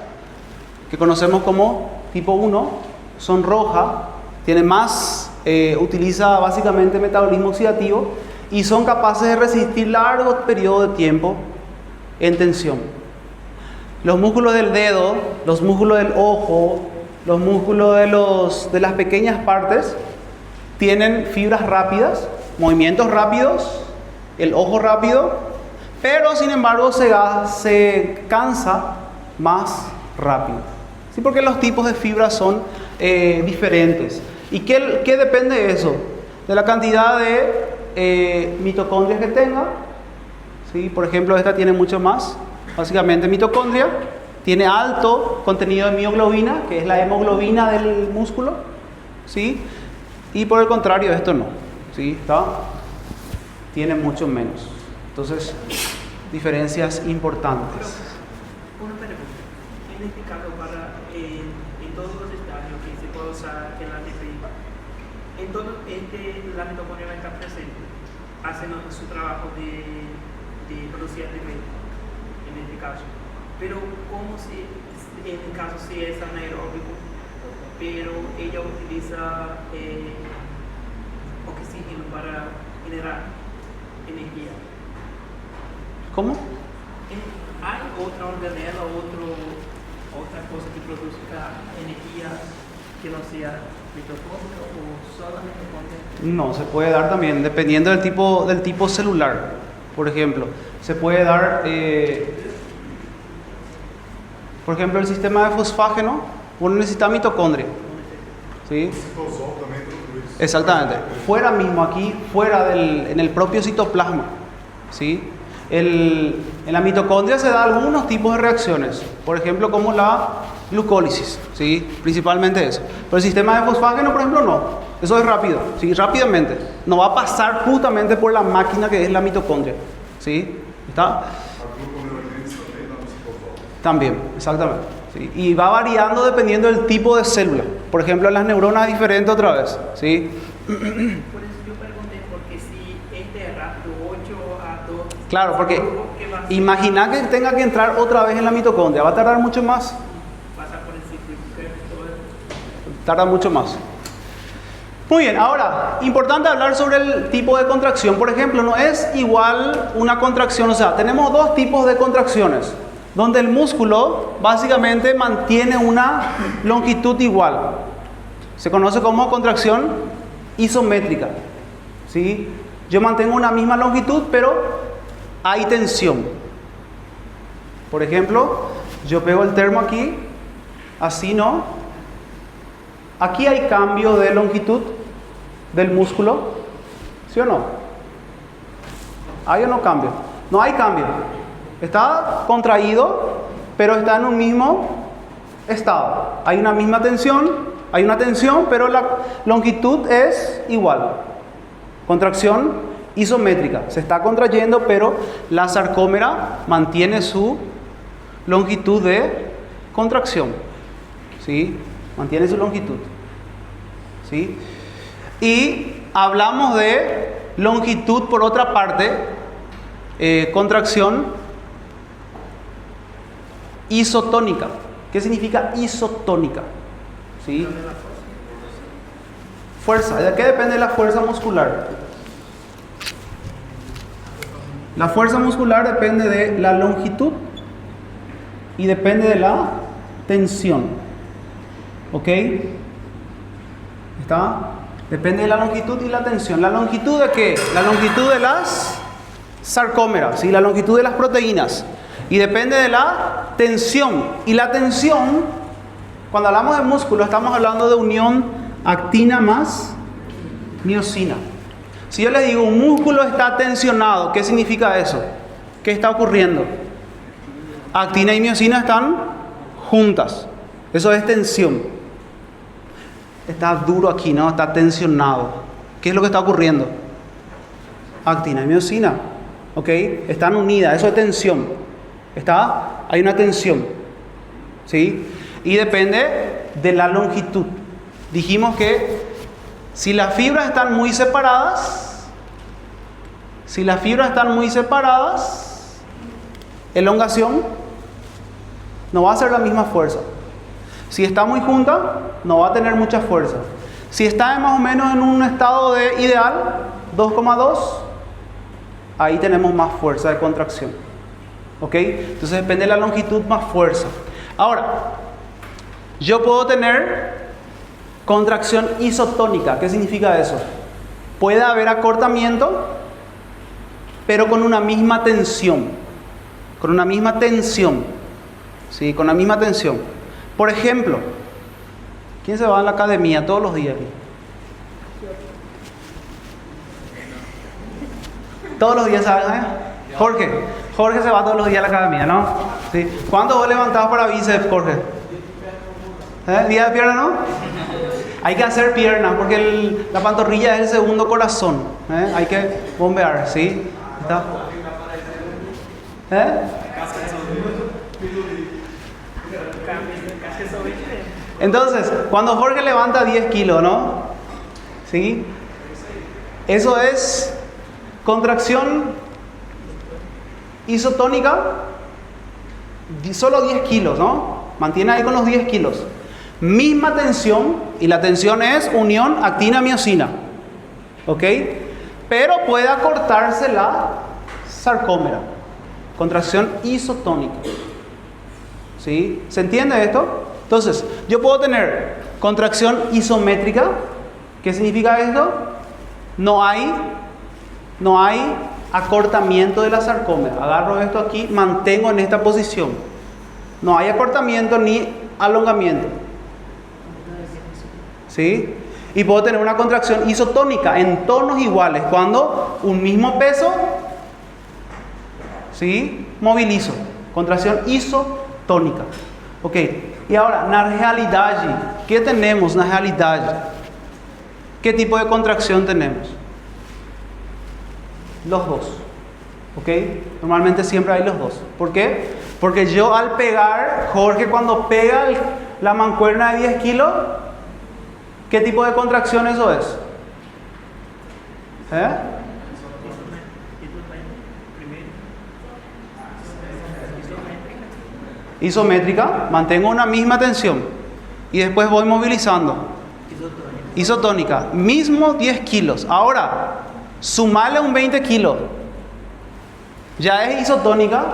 que conocemos como tipo 1 son rojas, tienen más, utiliza básicamente metabolismo oxidativo y son capaces de resistir largos periodos de tiempo en tensión. Los músculos del dedo, los músculos del ojo, los músculos de las pequeñas partes tienen fibras rápidas, movimientos rápidos, el ojo rápido, pero sin embargo se cansa más rápido. ¿Sí? Porque los tipos de fibras son diferentes. ¿Y qué depende de eso? De la cantidad de mitocondrias que tenga. ¿Sí? Por ejemplo, esta tiene mucho más. Básicamente mitocondria. Tiene alto contenido de mioglobina, que es la hemoglobina del músculo. ¿Sí? Y por el contrario, esto no. ¿Sí? Tiene mucho menos. Entonces, diferencias importantes. Una pregunta. En este caso, en todos los estadios que se puede usar el ATP, en todo la mitocondria está presente, hacen su trabajo de producir ATP, en este caso. Pero, ¿cómo si, en el caso si es anaeróbico, pero ella utiliza oxígeno para generar energía? ¿Cómo? ¿Hay otra organela, otra cosa que produzca energía que no sea mitocondria o solamente mitocondria? No, se puede dar también, dependiendo del tipo celular. Por ejemplo, se puede dar, por ejemplo, el sistema de fosfágeno, uno necesita mitocondria. ¿Sí? Exactamente. Fuera mismo, aquí, en el propio citoplasma. ¿Sí? En la mitocondria se dan algunos tipos de reacciones, por ejemplo, como la glucólisis, ¿sí? Principalmente eso. Pero el sistema de fosfágeno, por ejemplo, no. Eso es rápido, ¿sí? Rápidamente. No va a pasar justamente por la máquina que es la mitocondria, ¿sí? ¿Está? También, exactamente. ¿Sí? Y va variando dependiendo del tipo de célula. Por ejemplo, en las neuronas es diferente otra vez, ¿sí? Por eso yo pregunté, porque si este rápido 8 a 2... Claro, porque imagina que tenga que entrar otra vez en la mitocondria, va a tardar mucho más. Pasa por el ciclo, Tarda mucho más. Muy bien, ahora, importante hablar sobre el tipo de contracción. Por ejemplo, no es igual una contracción, o sea, tenemos dos tipos de contracciones, donde el músculo básicamente mantiene una longitud igual. Se conoce como contracción isométrica, ¿sí? Yo mantengo una misma longitud, pero hay tensión. Por ejemplo, yo pego el termo aquí, así no. Aquí hay cambio de longitud del músculo, ¿sí o no? ¿Hay o no cambio? No hay cambio. Está contraído, pero está en un mismo estado. Hay una misma tensión, hay una tensión, pero la longitud es igual. Contracción isométrica. Se está contrayendo, pero la sarcómera mantiene su longitud de contracción. ¿Sí? Mantiene su longitud. ¿Sí? Y hablamos de longitud por otra parte, contracción isotónica. ¿Qué significa isotónica? ¿Sí? Fuerza. ¿De qué depende la fuerza muscular? La fuerza muscular depende de la longitud y depende de la tensión. ¿Ok? ¿Está? Depende de la longitud y la tensión. ¿La longitud de qué? La longitud de las sarcómeras, ¿sí? La longitud de las proteínas. Y depende de la tensión. Y la tensión, cuando hablamos de músculo, estamos hablando de unión actina más miosina. Si yo les digo un músculo está tensionado, ¿qué significa eso? ¿Qué está ocurriendo? Actina y miosina están juntas. Eso es tensión. Está duro aquí, ¿no? Está tensionado. ¿Qué es lo que está ocurriendo? Actina y miosina, ¿ok? Están unidas, eso es tensión. Hay una tensión, ¿sí? Y depende de la longitud. Dijimos que si las fibras están muy separadas, elongación no va a ser la misma fuerza. Si está muy junta, no va a tener mucha fuerza. Si está más o menos en un estado de ideal, 2,2, ahí tenemos más fuerza de contracción. ¿Ok? Entonces depende de la longitud, más fuerza. Ahora, yo puedo tener contracción isotónica. ¿Qué significa eso? Puede haber acortamiento, pero con una misma tensión. Con una misma tensión. ¿Sí? Con la misma tensión. Por ejemplo, ¿quién se va a la academia todos los días aquí? Todos los días, ¿sabes? Jorge se va todos los días a la academia, ¿no? ¿Sí? ¿Cuánto vos levantás para bíceps, Jorge? ¿Día de pierna, no? Hay que hacer piernas porque la pantorrilla es el segundo corazón. Hay que bombear, ¿sí? ¿Está? Entonces, cuando Jorge levanta 10 kilos, ¿no? ¿Sí? Eso es contracción isotónica, solo 10 kilos, ¿no? Mantiene ahí con los 10 kilos. Misma tensión, y la tensión es unión actina-miosina. ¿Ok? Pero puede acortarse la sarcómera. Contracción isotónica. ¿Sí? ¿Se entiende esto? Entonces, yo puedo tener contracción isométrica. ¿Qué significa esto? No hay acortamiento de la sarcómera. Agarro esto aquí, mantengo en esta posición. No hay acortamiento ni alongamiento. ¿Sí? Y puedo tener una contracción isotónica en tonos iguales. Cuando un mismo peso, ¿sí? Movilizo. Contracción isotónica. Ok. Y ahora, na realidade, ¿qué tenemos na realidade? ¿Qué tipo de contracción tenemos? Los dos. ¿Ok? Normalmente siempre hay los dos. ¿Por qué? Porque yo al pegar, Jorge cuando pega la mancuerna de 10 kilos, ¿qué tipo de contracción eso es? Isométrica, mantengo una misma tensión y después voy movilizando. Isotónica, mismo 10 kilos. Ahora, sumarle un 20 kilos. ¿Ya es isotónica?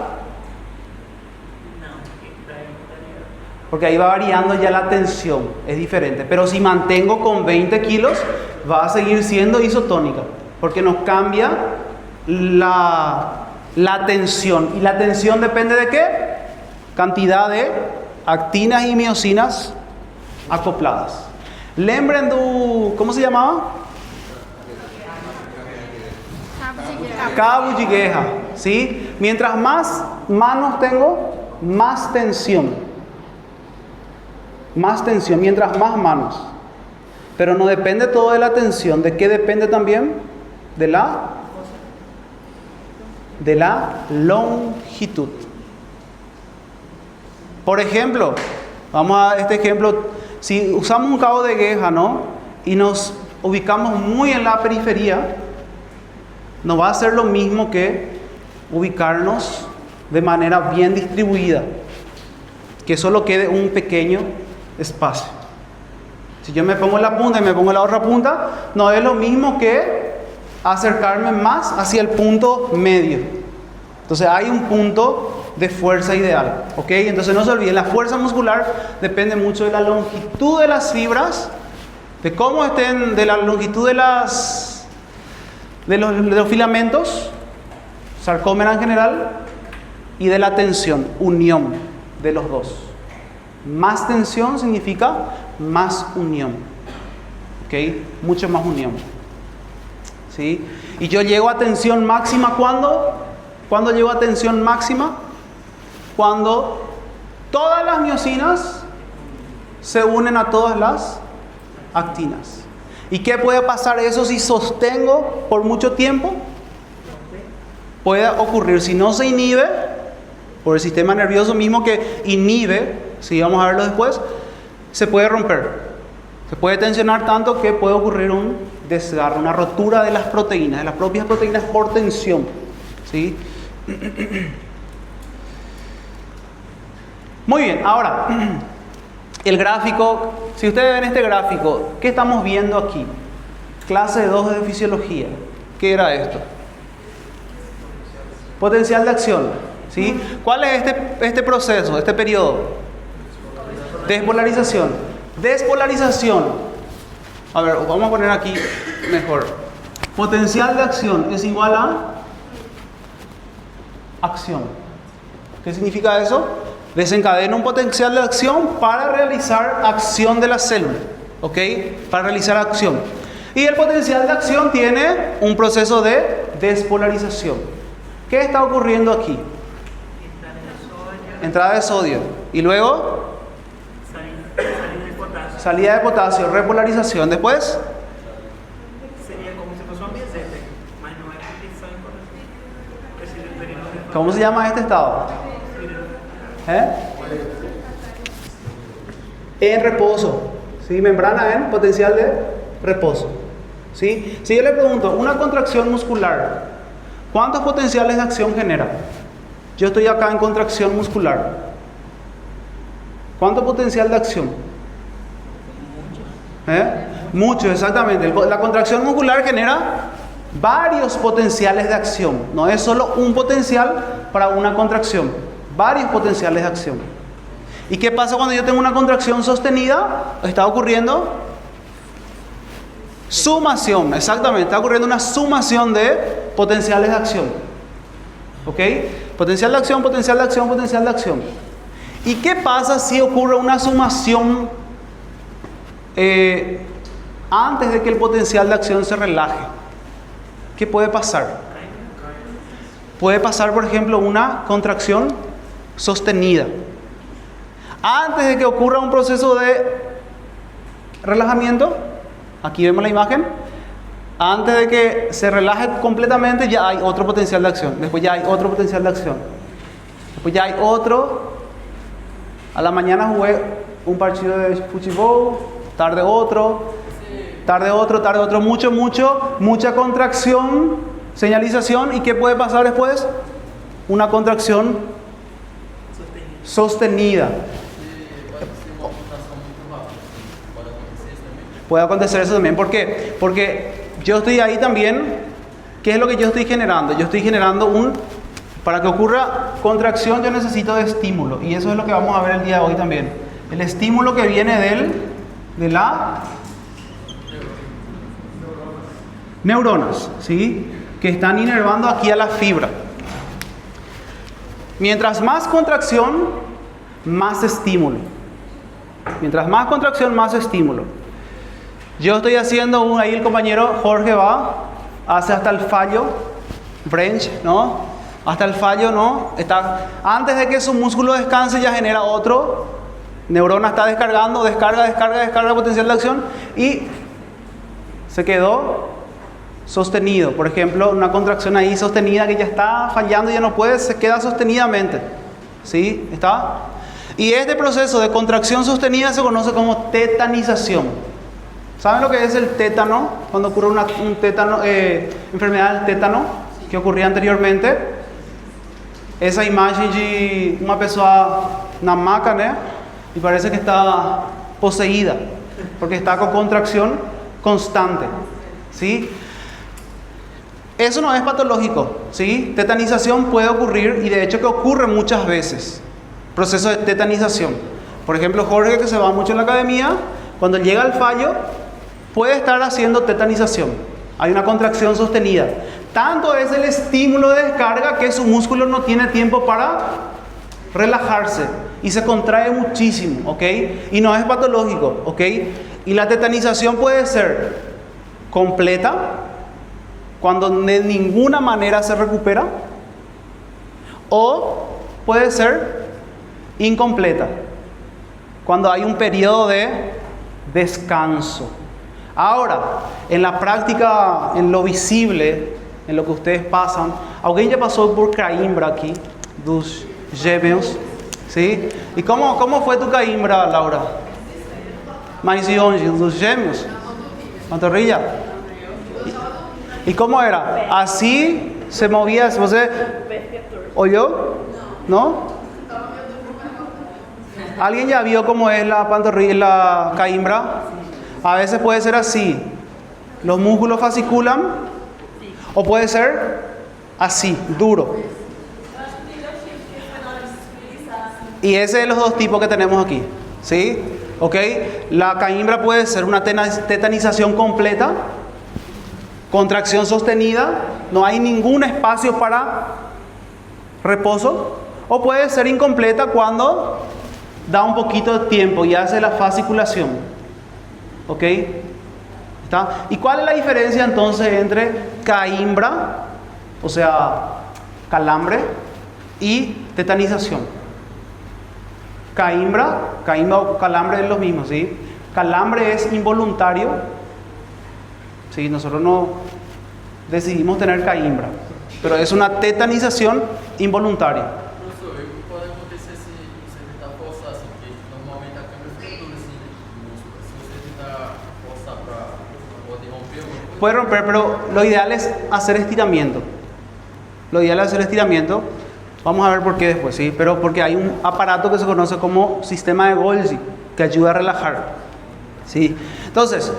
Porque ahí va variando ya la tensión, es diferente. Pero si mantengo con 20 kilos, va a seguir siendo isotónica. Porque nos cambia la tensión. ¿Y la tensión depende de qué? Cantidad de actinas y miosinas acopladas. Lembren ¿cómo se llamaba? Cabo de guerra, ¿sí? Mientras más manos tengo, más tensión. Más tensión, mientras más manos. Pero no depende todo de la tensión. ¿De qué depende también? De la longitud. Por ejemplo, vamos a este ejemplo. Si usamos un cabo de guerra, ¿no? Y nos ubicamos muy en la periferia, no va a ser lo mismo que ubicarnos de manera bien distribuida, que solo quede un pequeño espacio. Si yo me pongo en la punta y me pongo en la otra punta, no es lo mismo que acercarme más hacia el punto medio. Entonces hay un punto de fuerza ideal, ¿ok? Entonces no se olviden, la fuerza muscular depende mucho de la longitud de las fibras de cómo estén, de la longitud de los filamentos, sarcómera en general, y de la tensión, unión de los dos. Más tensión significa más unión, ¿ok? Mucho más unión, ¿sí? Y yo llego a tensión máxima ¿cuándo? ¿Cuándo llego a tensión máxima? Cuando todas las miosinas se unen a todas las actinas. ¿Y qué puede pasar eso si sostengo por mucho tiempo? Puede ocurrir, si no se inhibe, por el sistema nervioso mismo que inhibe, si vamos a verlo después, se puede romper. Se puede tensionar tanto que puede ocurrir un desgarro, una rotura de las proteínas, de las propias proteínas por tensión, ¿sí? Muy bien, ahora, el gráfico, si ustedes ven este gráfico, ¿qué estamos viendo aquí? Clase 2 de fisiología. ¿Qué era esto? Potencial de acción, ¿sí? ¿Cuál es este proceso, este periodo? Despolarización. Despolarización. A ver, vamos a poner aquí mejor. Potencial de acción es igual a acción. ¿Qué significa eso? Desencadena un potencial de acción para realizar acción de la célula, ¿ok? Para realizar acción. Y el potencial de acción tiene un proceso de despolarización. ¿Qué está ocurriendo aquí? Entrada de sodio. Y luego salida de potasio, repolarización. Después sería como si fuese un ambiente, mas no es que ¿cómo se llama este estado? En reposo, ¿sí? Membrana en potencial de reposo, ¿sí? Si yo le pregunto, una contracción muscular, ¿cuántos potenciales de acción genera? Yo estoy acá en contracción muscular. ¿Cuánto potencial de acción? Mucho, exactamente. La contracción muscular genera varios potenciales de acción. No es solo un potencial para una contracción, varios potenciales de acción. ¿Y qué pasa cuando yo tengo una contracción sostenida? Está ocurriendo sumación, exactamente, está ocurriendo una sumación de potenciales de acción. ¿Ok? Potencial de acción, potencial de acción, potencial de acción. ¿Y qué pasa si ocurre una sumación antes de que el potencial de acción se relaje? ¿Qué puede pasar? Puede pasar, por ejemplo, una contracción sostenida. Antes de que ocurra un proceso de relajamiento, aquí vemos la imagen, antes de que se relaje completamente ya hay otro potencial de acción, después ya hay otro potencial de acción, después ya hay otro. A la mañana jugué un partido de fútbol, tarde otro, mucha contracción, señalización. ¿Y qué puede pasar después? Una contracción sostenida. Puede acontecer eso también. ¿Por qué? Porque yo estoy ahí también. ¿Qué es lo que yo estoy generando? Yo estoy generando para que ocurra contracción yo necesito de estímulo. Y eso es lo que vamos a ver el día de hoy también. El estímulo que viene de la neuronas, ¿sí? Que están inervando aquí a la fibra. Mientras más contracción, más estímulo. Mientras más contracción, más estímulo. Yo estoy haciendo ahí el compañero Jorge hace hasta el fallo, branch, ¿no? Hasta el fallo, ¿no? Antes de que su músculo descanse ya genera otro. Neurona está descargando, descarga potencial de acción y se quedó sostenido. Por ejemplo, una contracción ahí sostenida que ya está fallando y ya no puede, se queda sostenidamente. ¿Sí? ¿Está? Y este proceso de contracción sostenida se conoce como tetanización. ¿Saben lo que es el tétano? Cuando ocurre un tétano, enfermedad del tétano que ocurría anteriormente. Esa imagen de una persona na maca, ¿no? Y parece que está poseída porque está con contracción constante. ¿Sí? Eso no es patológico, ¿sí? Tetanización puede ocurrir y de hecho que ocurre muchas veces. Proceso de tetanización. Por ejemplo, Jorge, que se va mucho en la academia, cuando llega al fallo, puede estar haciendo tetanización. Hay una contracción sostenida. Tanto es el estímulo de descarga que su músculo no tiene tiempo para relajarse y se contrae muchísimo, ¿ok? Y no es patológico, ¿ok? Y la tetanización puede ser completa, cuando de ninguna manera se recupera, o puede ser incompleta, cuando hay un periodo de descanso. Ahora, en la práctica, en lo visible, en lo que ustedes pasan, ¿alguien ya pasó por cãibra aquí? Dos gêmeos, ¿sí? ¿Y cómo fue tu cãibra, Laura? Mas e onde? Dos gêmeos? Pantorrilla? ¿Y cómo era? ¿Así se movía? ¿Você oyó? ¿No? ¿Alguien ya vio cómo es la pantorrilla, la cãibra? A veces puede ser así. Los músculos fasciculan. O puede ser así, duro. Y ese es los dos tipos que tenemos aquí. ¿Sí? ¿Ok? La cãibra puede ser una tetanización completa, contracción sostenida, no hay ningún espacio para reposo. O puede ser incompleta cuando da un poquito de tiempo y hace la fasciculación. ¿Ok? ¿Está? ¿Y cuál es la diferencia entonces entre cãibra, o sea, calambre, y tetanización? Cãibra o calambre es lo mismo, ¿sí? Calambre es involuntario, ¿sí? Nosotros no decidimos tener cãibra, pero es una tetanización involuntaria. Professor, e o que pode acontecer se você tentar forçar assim, porque normalmente a câmera fica dura assim, no músculo. Se você tentar forçar para poder romper alguma coisa. Puede romper, pero lo ideal es hacer estiramiento. Lo ideal es hacer estiramiento. Vamos a ver por qué después, ¿sí? Pero porque hay un aparato que se conoce como sistema de Golgi, que ayuda a relajar, ¿sí? Entonces,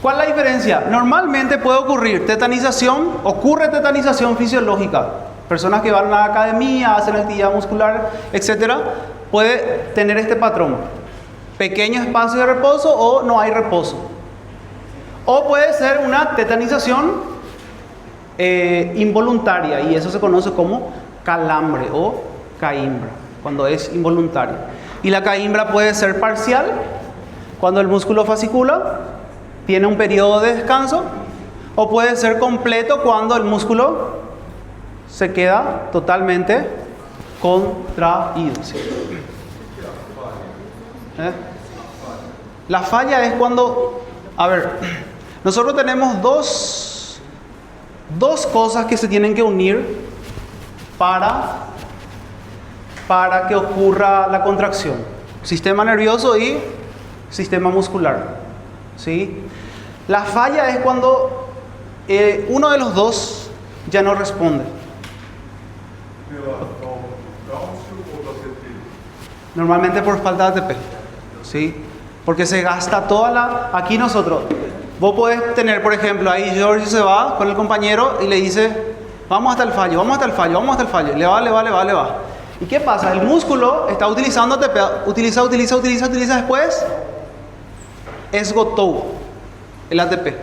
¿cuál es la diferencia? Normalmente puede ocurre tetanización fisiológica. Personas que van a la academia, hacen actividad muscular, etcétera, puede tener este patrón: pequeño espacio de reposo o no hay reposo. O puede ser una tetanización involuntaria, y eso se conoce como calambre o cãibra, cuando es involuntario. Y la cãibra puede ser parcial, cuando el músculo fascicula, tiene un periodo de descanso, o puede ser completo cuando el músculo se queda totalmente contraído. ¿Sí? La falla es cuando, a ver, nosotros tenemos dos cosas que se tienen que unir para que ocurra la contracción: sistema nervioso y sistema muscular, ¿sí? La falla es cuando uno de los dos ya no responde. Normalmente por falta de ATP, ¿sí? Porque se gasta toda la... Aquí nosotros, vos podés tener, por ejemplo, ahí George se va con el compañero y le dice: vamos hasta el fallo, vamos hasta el fallo, vamos hasta el fallo. Le va. ¿Y qué pasa? El músculo está utilizando ATP, utiliza, después esgotó el ATP.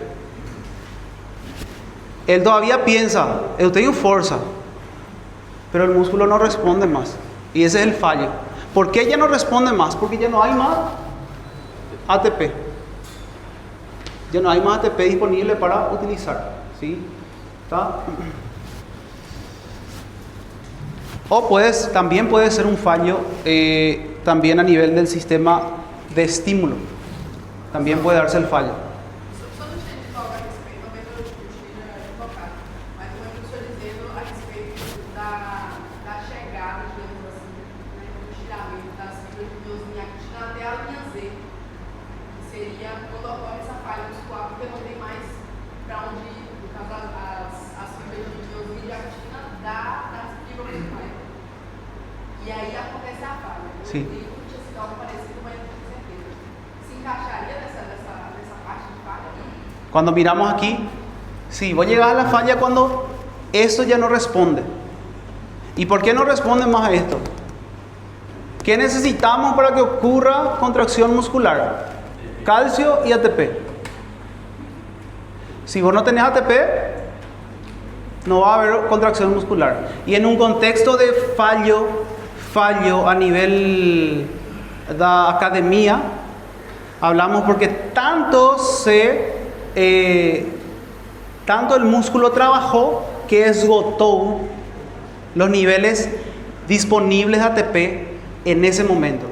Él todavía piensa, yo tengo fuerza, pero el músculo no responde más. Y ese es el fallo. ¿Por qué ya no responde más? Porque ya no hay más ATP. Ya no hay más ATP disponible para utilizar, ¿sí? ¿Está? O también puede ser un fallo también a nivel del sistema de estímulo. También puede darse el fallo. Só deixa ele falar a respeito, talvez eu esteja equivocado, mas o professor dizendo a respeito da chegada, digamos assim, né, do estiramento das fibras de miosinha actina até a linha Z, que seria quando ocorre essa falha muscular, porque não tem mais para onde ir, no caso as fibras de miosinha actina das fibras musculares. E aí acontece a falha. Sim. E eu tinha sido algo parecido, mas não tenho certeza. Se encaixaria nessa parte de falha? Cuando miramos aquí, sí, vos llegás a la falla cuando esto ya no responde. ¿Y por qué no responde más a esto? ¿Qué necesitamos para que ocurra contracción muscular? Calcio y ATP. Si vos no tenés ATP, no va a haber contracción muscular. Y en un contexto de fallo a nivel de academia, hablamos porque tanto el músculo trabajó que esgotó los niveles disponibles de ATP en ese momento.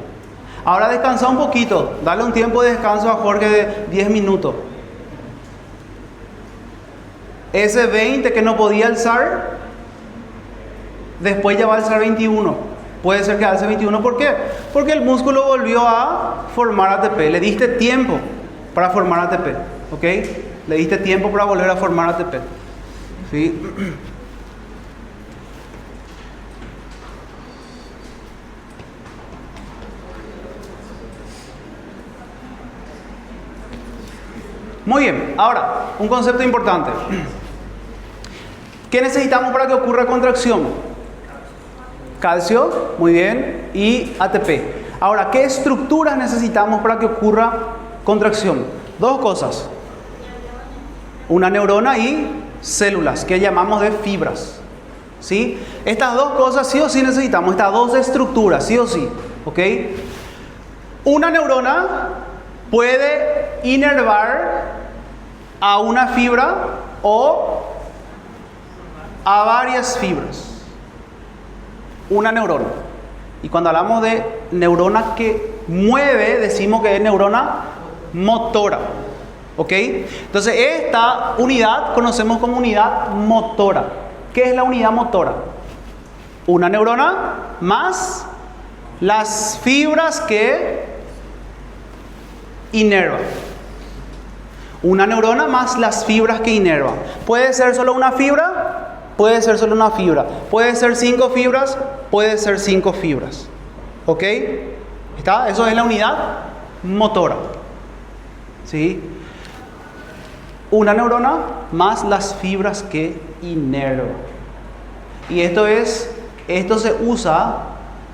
Ahora descansa un poquito, dale un tiempo de descanso a Jorge de 10 minutos. Ese 20 que no podía alzar, después ya va a alzar 21. Puede ser que alce 21, ¿por qué? Porque el músculo volvió a formar ATP. Le diste tiempo para formar ATP, ¿ok? Le diste tiempo para volver a formar ATP. ¿Sí? Muy bien, ahora, un concepto importante. ¿Qué necesitamos para que ocurra contracción? Calcio, muy bien, y ATP. Ahora, ¿qué estructuras necesitamos para que ocurra contracción? Dos cosas. Una neurona y células, que llamamos de fibras. ¿Sí? Estas dos cosas sí o sí necesitamos, estas dos estructuras, sí o sí. ¿Ok? Una neurona puede inervar a una fibra o a varias fibras. Una neurona. Y cuando hablamos de neurona que mueve, decimos que es neurona motora. ¿Ok? Entonces, esta unidad conocemos como unidad motora. ¿Qué es la unidad motora? Una neurona más las fibras que inervan. Una neurona más las fibras que inervan. ¿Puede ser solo una fibra? Puede ser solo una fibra. ¿Puede ser 5 fibras? Puede ser 5 fibras. ¿Ok? ¿Está? Eso es la unidad motora. ¿Sí? Una neurona más las fibras que inervan. Y esto se usa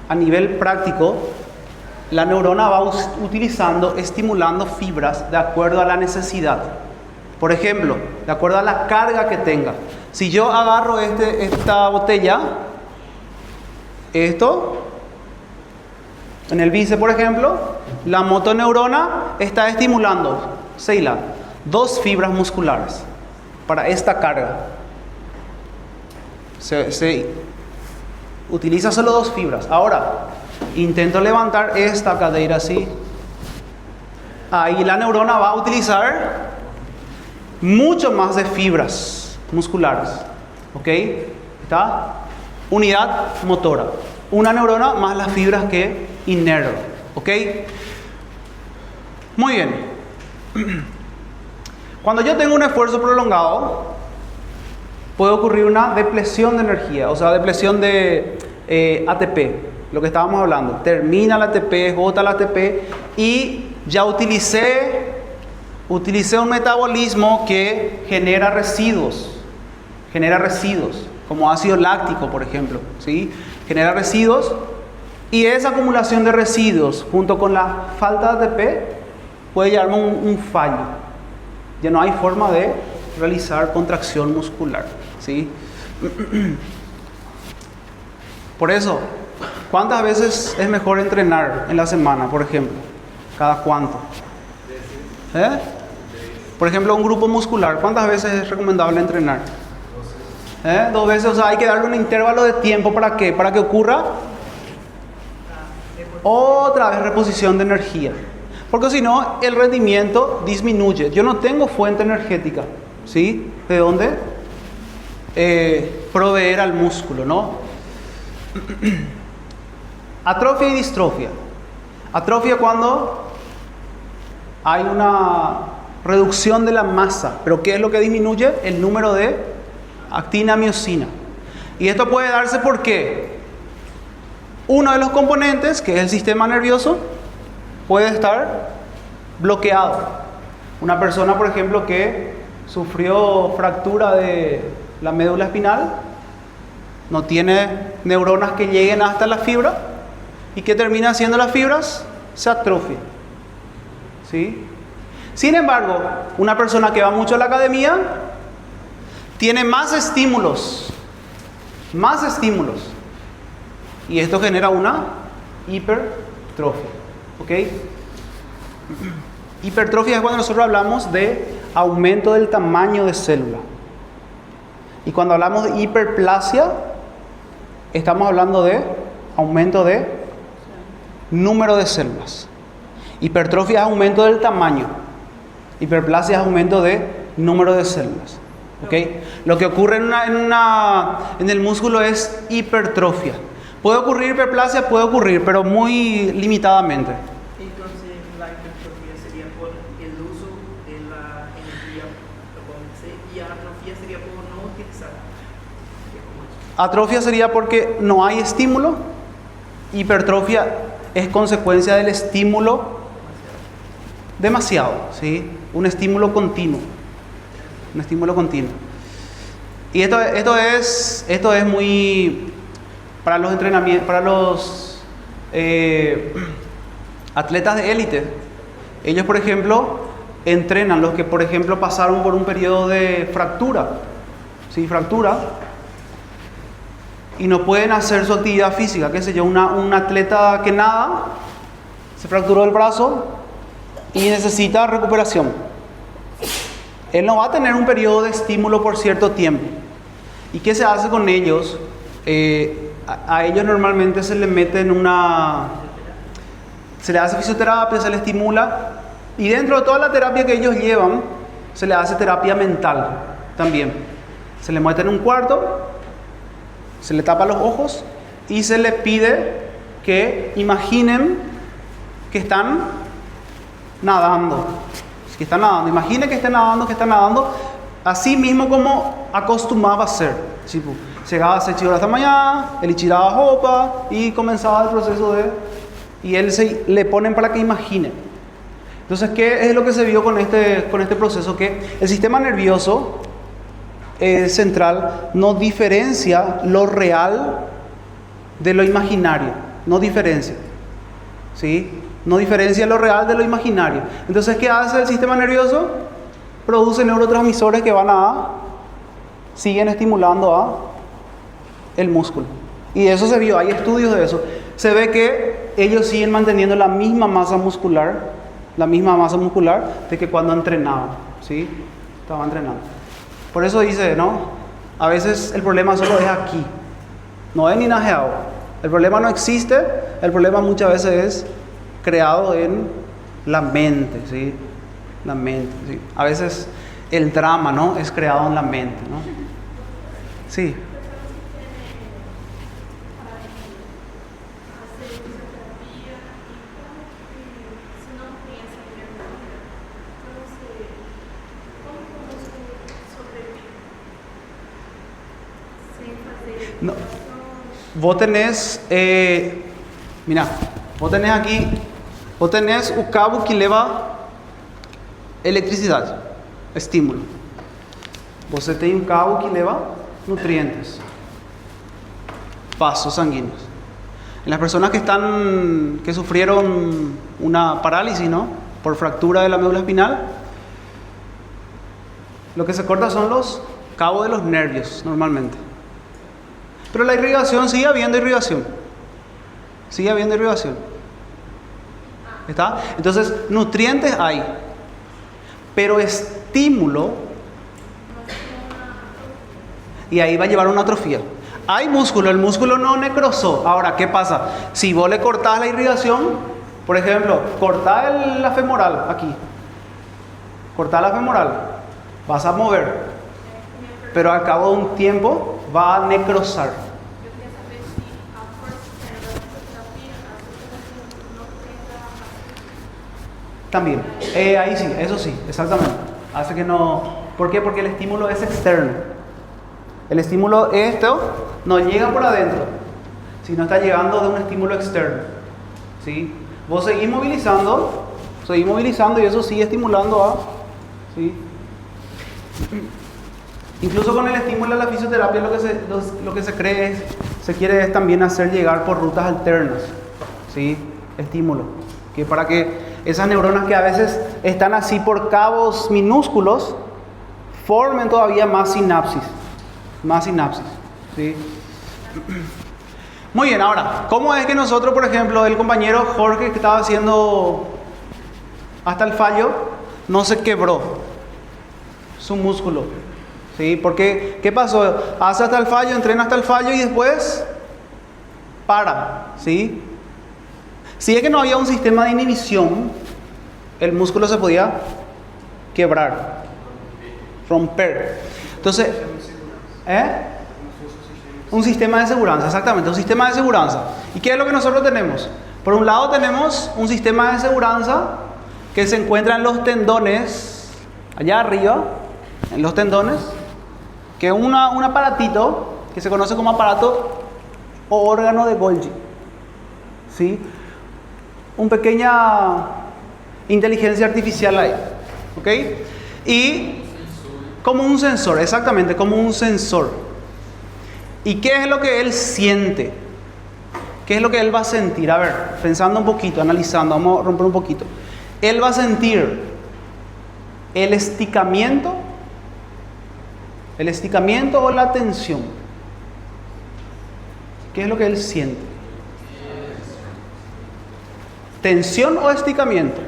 a nivel práctico. La neurona va utilizando, estimulando fibras de acuerdo a la necesidad. Por ejemplo, de acuerdo a la carga que tenga. Si yo agarro esta botella, esto, en el bíceps, por ejemplo, la motoneurona está estimulando, Seila, 2 fibras musculares para esta carga. Se utiliza solo 2 fibras. Ahora, intento levantar esta cadera así. Ahí la neurona va a utilizar mucho más de fibras musculares. ¿Ok? ¿Está? Unidad motora. Una neurona más las fibras que inervan. ¿Ok? Muy bien. Cuando yo tengo un esfuerzo prolongado, puede ocurrir una depleción de energía, o sea, depleción de ATP, lo que estábamos hablando. Termina el ATP, agota el ATP y ya utilicé un metabolismo que genera residuos, como ácido láctico, por ejemplo, ¿sí? Genera residuos y esa acumulación de residuos junto con la falta de ATP puede llevarme a un fallo. Ya no hay forma de realizar contracción muscular, ¿sí? Por eso, ¿cuántas veces es mejor entrenar en la semana, por ejemplo? ¿Cada cuánto? Por ejemplo, un grupo muscular, ¿cuántas veces es recomendable entrenar? 2 veces, o sea, hay que darle un intervalo de tiempo, ¿para qué? Para que ocurra otra vez reposición de energía. Porque si no, el rendimiento disminuye. Yo no tengo fuente energética, ¿sí? ¿De dónde? Proveer al músculo, ¿no? Atrofia y distrofia. Atrofia cuando hay una reducción de la masa. ¿Pero qué es lo que disminuye? El número de actina, miosina. Y esto puede darse porque uno de los componentes, que es el sistema nervioso, puede estar bloqueado. Una persona, por ejemplo, que sufrió fractura de la médula espinal, no tiene neuronas que lleguen hasta la fibra, y ¿qué termina haciendo las fibras? Se atrofian. ¿Sí? Sin embargo, una persona que va mucho a la academia tiene más estímulos. Y esto genera una hipertrofia. ¿Ok? Hipertrofia es cuando nosotros hablamos de aumento del tamaño de célula. Y cuando hablamos de hiperplasia, estamos hablando de aumento de número de células. Hipertrofia es aumento del tamaño. Hiperplasia es aumento de número de células. ¿Ok? Lo que ocurre en el músculo es hipertrofia. ¿Puede ocurrir hiperplasia? Puede ocurrir, pero muy limitadamente. Entonces, la hipertrofia sería por el uso de la energía, y atrofia sería por no utilizar. Atrofia sería porque no hay estímulo. Hipertrofia es consecuencia del estímulo demasiado, ¿sí? Un estímulo continuo. Y esto es muy para los entrenamientos, para los atletas de élite. Ellos, por ejemplo, entrenan, los que por ejemplo pasaron por un periodo de fractura, ¿sí? Fractura, y no pueden hacer su actividad física, qué sé yo, un atleta que nada, se fracturó el brazo y necesita recuperación. Él no va a tener un periodo de estímulo por cierto tiempo. ¿Y qué se hace con ellos? A ellos normalmente se les mete se les hace fisioterapia, se les estimula, y dentro de toda la terapia que ellos llevan, se les hace terapia mental también. Se les mete en un cuarto, se les tapa los ojos y se les pide que imaginen que están nadando. Imaginen que están nadando, así mismo como acostumbraba a hacer. Tipo, llegaba a 7 horas de la mañana, él tiraba ropa y comenzaba el proceso y él le ponen para que imagine. Entonces, ¿qué es lo que se vio con este proceso? Que el sistema nervioso central no diferencia lo real de lo imaginario. No diferencia. ¿Sí? No diferencia lo real de lo imaginario. Entonces, ¿qué hace el sistema nervioso? Produce neurotransmisores que siguen estimulando a el músculo. Y eso se vio, hay estudios de eso. Se ve que ellos siguen manteniendo la misma masa muscular de que cuando entrenaban, ¿sí? Estaban entrenando. Por eso dice, ¿no? A veces el problema solo es aquí, no es ni najeado. El problema no existe, el problema muchas veces es creado en la mente, ¿sí? La mente, ¿sí? A veces el drama, ¿no? Es creado en la mente, ¿no? Sí. No. Vos tenés, vos tenés un cabo que lleva electricidad, estímulo. Vos tenés un cabo que lleva nutrientes, vasos sanguíneos. En las personas que sufrieron una parálisis, ¿no? Por fractura de la médula espinal, lo que se corta son los cabos de los nervios normalmente. Pero la irrigación, sigue habiendo irrigación. ¿Está? Entonces, nutrientes hay, pero estímulo, y ahí va a llevar una atrofia. Hay músculo, el músculo no necrosó. Ahora, ¿qué pasa? Si vos le cortás la irrigación, por ejemplo, cortá la femoral aquí. Cortá la femoral, vas a mover, pero al cabo de un tiempo va a necrosar. También, ahí sí, eso sí, exactamente. Hace que no. ¿Por qué? Porque el estímulo es externo. El estímulo no llega por adentro, sino está llegando de un estímulo externo. ¿Sí? Vos seguís movilizando y eso sigue estimulando ¿sí? Incluso con el estímulo de la fisioterapia lo que se quiere también hacer llegar por rutas alternas, ¿sí? Estímulo, que para que esas neuronas que a veces están así por cabos minúsculos, formen todavía más sinapsis. Más sinapsis. ¿Sí? Muy bien, ahora, ¿cómo es que nosotros, por ejemplo, el compañero Jorge que estaba haciendo hasta el fallo, no se quebró su músculo? ¿Sí? Porque, ¿qué pasó? Hace hasta el fallo, entrena hasta el fallo y después para. ¿Sí? Si es que no había un sistema de inhibición, el músculo se podía quebrar, romper. Entonces, un sistema de seguridad, exactamente, un sistema de seguridad. ¿Y qué es lo que nosotros tenemos? Por un lado tenemos un sistema de seguridad que se encuentra en los tendones, allá arriba, en los tendones, que es un aparatito que se conoce como aparato o órgano de Golgi. ¿Sí? Una pequeña inteligencia artificial ahí. ¿Ok? Y como un sensor, exactamente, como un sensor. ¿Y qué es lo que él siente? ¿Qué es lo que él va a sentir? A ver, pensando un poquito, analizando, vamos a romper un poquito. Él va a sentir el esticamiento o la tensión. ¿Qué es lo que él siente? ¿Tensión o esticamiento?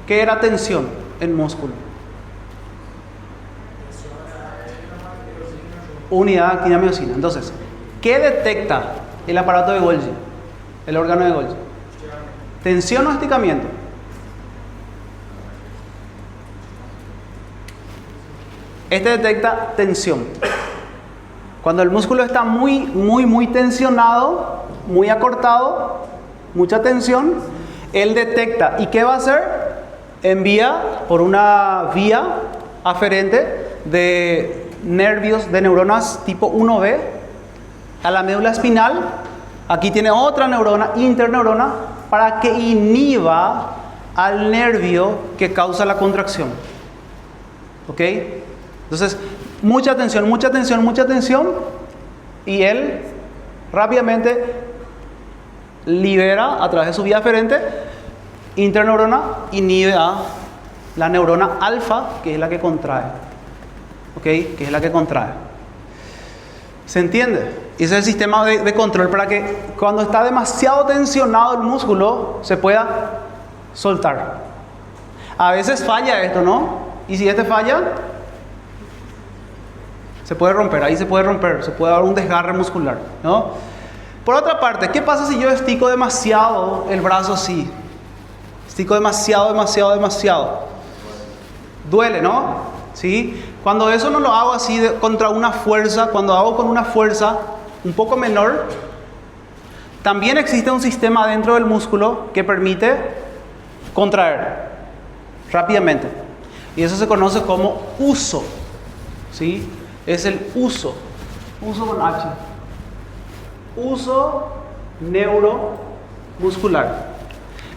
¿Qué era tensión en músculo? Unidad de actina miocina. Entonces, ¿qué detecta el aparato de Golgi? El órgano de Golgi. ¿Tensión o esticamiento? Este detecta tensión. Cuando el músculo está muy tensionado, muy acortado, mucha tensión, él detecta. ¿Y qué va a hacer? Envía por una vía aferente de nervios, de neuronas tipo 1B a la médula espinal. Aquí tiene otra neurona, interneurona, para que inhiba al nervio que causa la contracción. ¿Ok? Entonces, mucha tensión, y él rápidamente libera a través de su vía aferente, interneurona, inhibe a la neurona alfa, que es la que contrae. ¿Ok? Que es la que contrae. ¿Se entiende? Ese es el sistema de control para que cuando está demasiado tensionado el músculo se pueda soltar. A veces falla esto, ¿no? Y si este falla, se puede romper, ahí se puede romper, se puede dar un desgarre muscular, ¿no? Por otra parte, ¿qué pasa si yo estico demasiado el brazo así? Estico demasiado. Duele, ¿no? ¿Sí? Cuando eso no lo hago así contra una fuerza, cuando hago con una fuerza un poco menor, también existe un sistema dentro del músculo que permite contraer rápidamente. Y eso se conoce como uso. ¿Sí? Es el uso. Uso con H. Uso neuromuscular.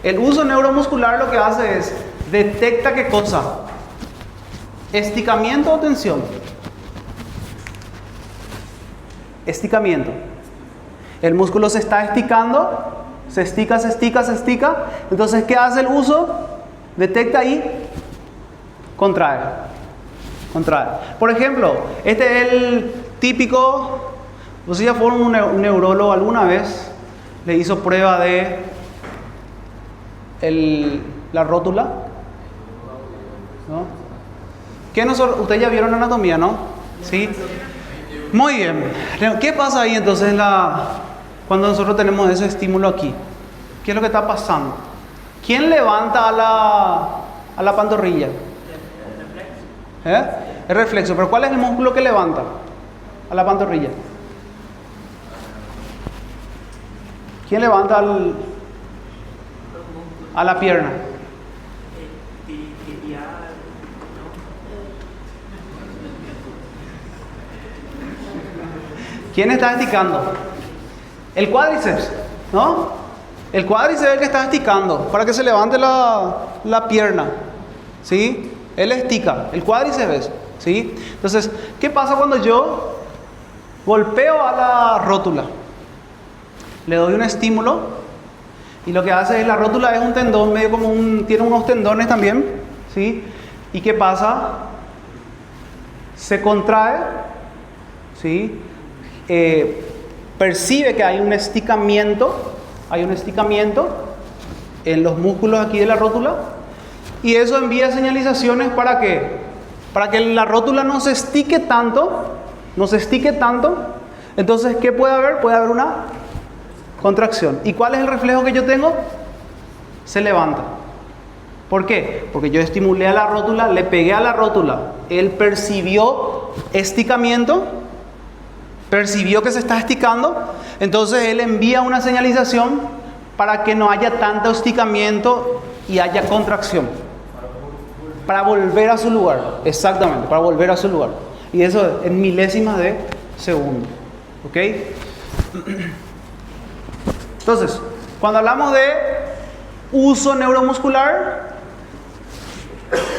El uso neuromuscular lo que hace es detecta qué cosa. ¿Esticamiento o tensión? Esticamiento. El músculo se está esticando, se estica. Entonces, ¿qué hace el uso? Detecta y contrae. Por ejemplo, este es el típico, ¿ustedes ya fueron un neurólogo alguna vez? Le hizo prueba de la rótula, ¿no? Ustedes ya vieron anatomía, ¿no? ¿Sí? Muy bien. ¿Qué pasa ahí entonces cuando nosotros tenemos ese estímulo aquí? ¿Qué es lo que está pasando? ¿Quién levanta a la pantorrilla? El reflexo. ¿Pero cuál es el músculo que levanta a la pantorrilla? ¿Quién levanta a la pierna? ¿Quién está esticando? El cuádriceps, ¿no? El cuádriceps es el que está esticando para que se levante la pierna, ¿sí? Él estica, el cuádriceps, ¿sí? Entonces, ¿qué pasa cuando yo golpeo a la rótula? Le doy un estímulo Y lo que hace es, la rótula es un tendón, medio como tiene unos tendones también, ¿sí? ¿Y qué pasa? Se contrae, ¿sí? Percibe que hay un esticamiento en los músculos aquí de la rótula, y eso envía señalizaciones para que la rótula no se estique tanto. Entonces, ¿qué puede haber? Puede haber una contracción. ¿Y cuál es el reflejo que yo tengo? Se levanta. ¿Por qué? Porque yo estimulé a la rótula, le pegué a la rótula, él percibió esticamiento, percibió que se está esticando, entonces él envía una señalización para que no haya tanto esticamiento y haya contracción. Para volver a su lugar, exactamente, para volver a su lugar. Y eso en milésimas de segundo. ¿Ok? Entonces, cuando hablamos de uso neuromuscular,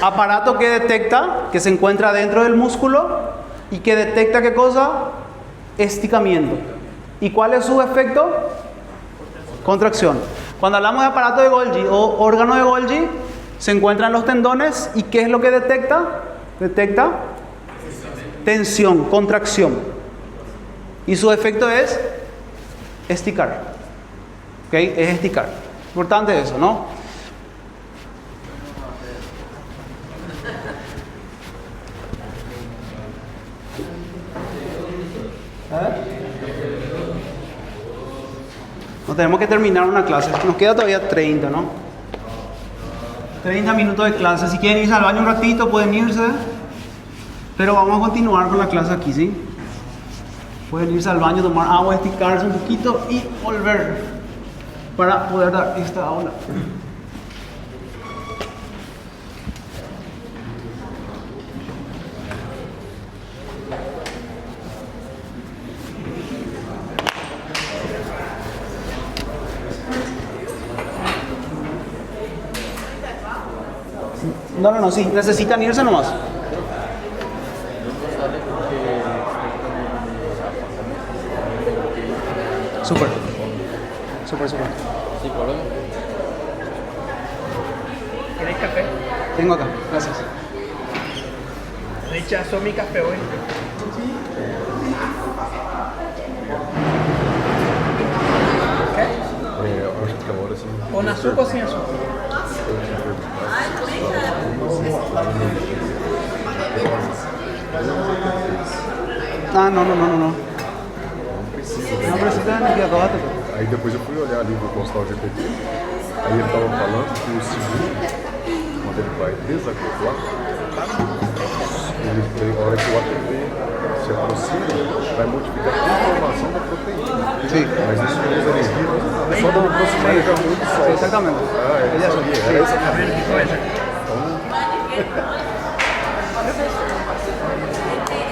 aparato que detecta, que se encuentra dentro del músculo y que detecta ¿qué cosa? Esticamiento. ¿Y cuál es su efecto? Contracción. Cuando hablamos de aparato de Golgi o órgano de Golgi, se encuentran los tendones y ¿qué es lo que detecta? Detecta tensión, contracción. Y su efecto es esticar. ¿Ok? Es esticar. Importante eso, ¿no? No tenemos que terminar una clase. Nos queda todavía 30, ¿no? 30 minutos de clase. Si quieren irse al baño un ratito, pueden irse. Pero vamos a continuar con la clase aquí, ¿sí? Pueden irse al baño, tomar agua, esticarse un poquito y volver para poder dar esta aula. No, sí, necesitan irse nomás. Súper. ¿Sin problema? ¿Queréis café? Tengo acá, gracias. Rechazó mi café hoy. Acho que agora sim. ¿Con azúcar o sin azúcar? No. Não precisa. No precisa ni que acabate. Aí depois eu fui olhar ali no consultório GPT. Aí ele estava falando que o segundo, quando ele vai desacoplar, a hora que o ATP se aproxima, vai modificar a transformação da proteína. Sí. Mas isso não usa energia, só dá uma aproximada já muito Sí, só. exactamente. Ah, é isso aqui, era isso aqui.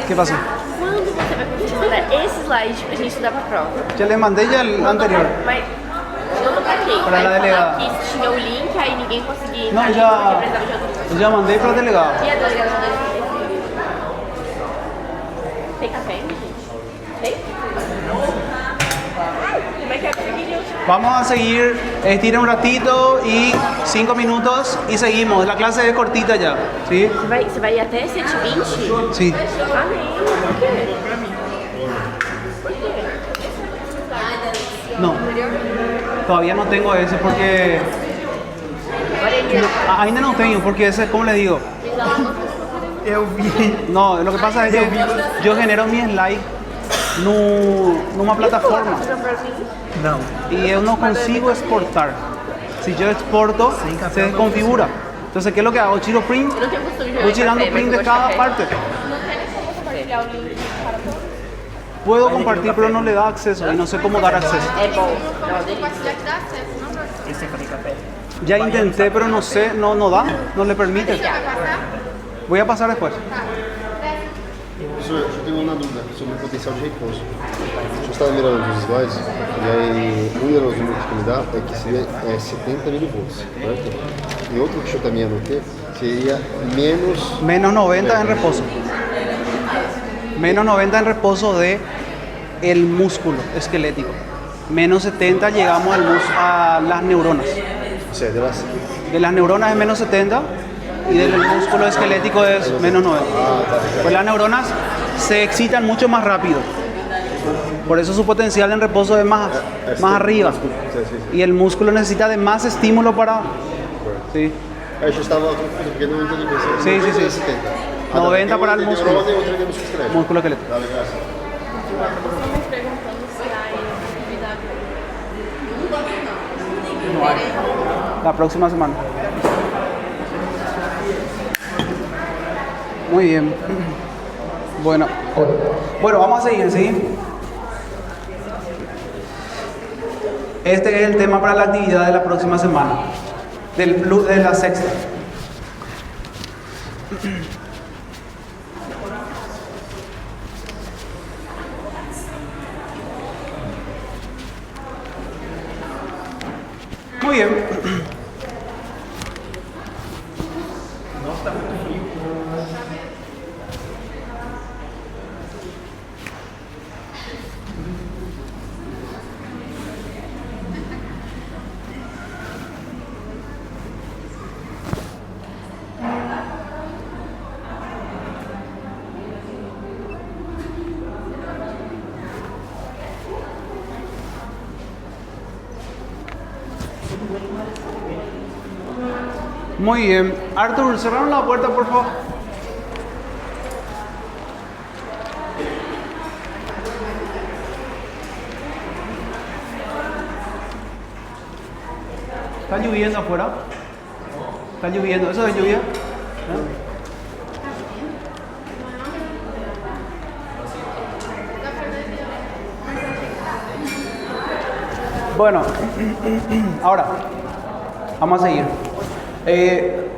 ¿Qué pasó? Quando você vai conseguir mandar esse slide pra gente estudar pra prova? Ya le mandé ya el anterior. Mas não pra quem? Pra la Aí delegada. falar que tinha o link, aí ninguém conseguia No, entrar, ya, porque precisava de outra coisa. ya mandé para el delegado. E a delegada mandou tem café ainda, gente? Tem? Como é que é pequenininho? Vamos a seguir, estira un ratito y 5 minutos y seguimos. La clase es cortita ya, ¿sí? Você vai ir até 7h20? Sí. Amém. Por quê? Por quê? No, todavía no tengo ese porque... Olha ele. Ainda não tenho, porque ese, como le digo, Eu vi. no, lo que pasa es que yo genero mi slide numa plataforma Não. y yo no consigo exportar. Si yo exporto, se desconfigura. Entonces, ¿qué es lo que hago? Tiro print, Eu não tenho costume de voy jogar tirando café, print mas de eu gosto cada café. parte. Compartilhar o link para todos. Puedo compartir, pero no le da acceso y no sé cómo dar acceso. É bom. É uma delícia. Compartilhar te dá acesso, não, professor? Esse é café. Ya intenté, pero no sé, no da, no le permite. Vai passar? Voy a pasar después. Professor, eu tenho uma dúvida sobre o potencial de repouso. Eu estava mirando os slides e aí um dos números que me dá é que seria 70 milivolts, correto? E outro que eu também anotei seria menos... Menos 90 en reposo. Menos 90 en reposo de el músculo esquelético. menos 70 llegamos a las neuronas. O sea, de las... De las neuronas es menos 70 y del músculo esquelético es menos 90. Pues las neuronas se excitan mucho más rápido. Por eso su potencial en reposo es más arriba. Y el músculo necesita de más estímulo para... Sí. Yo estaba porque no entendí. Sí. 70. 90 para el músculo. Músculo esquelético. Dale, gracias. Estamos preguntando si hay actividad. No hay. La próxima semana. Muy bien. Bueno, vamos a seguir, ¿sí? Este es el tema para la actividad de la próxima semana, de la sexta. Muy bien. Muy bien. Arthur, cerraron la puerta, por favor. ¿Está lloviendo afuera? ¿Está lloviendo? ¿Eso es lluvia? Bueno, ahora vamos a seguir. ¿Qué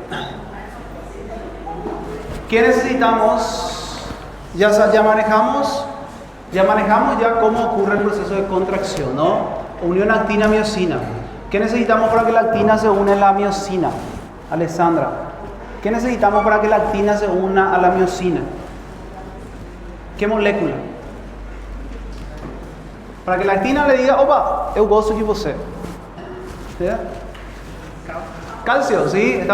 necesitamos? Ya manejamos ya cómo ocurre el proceso de contracción, ¿no? Unión actina-miosina. ¿Qué necesitamos para que la actina se una a la miosina? Alessandra. ¿Qué necesitamos para que la actina se una a la miosina? ¿Qué molécula? Para que la actina le diga, opa, eu gosto de você. ¿Sí? Calcio, ¿sí?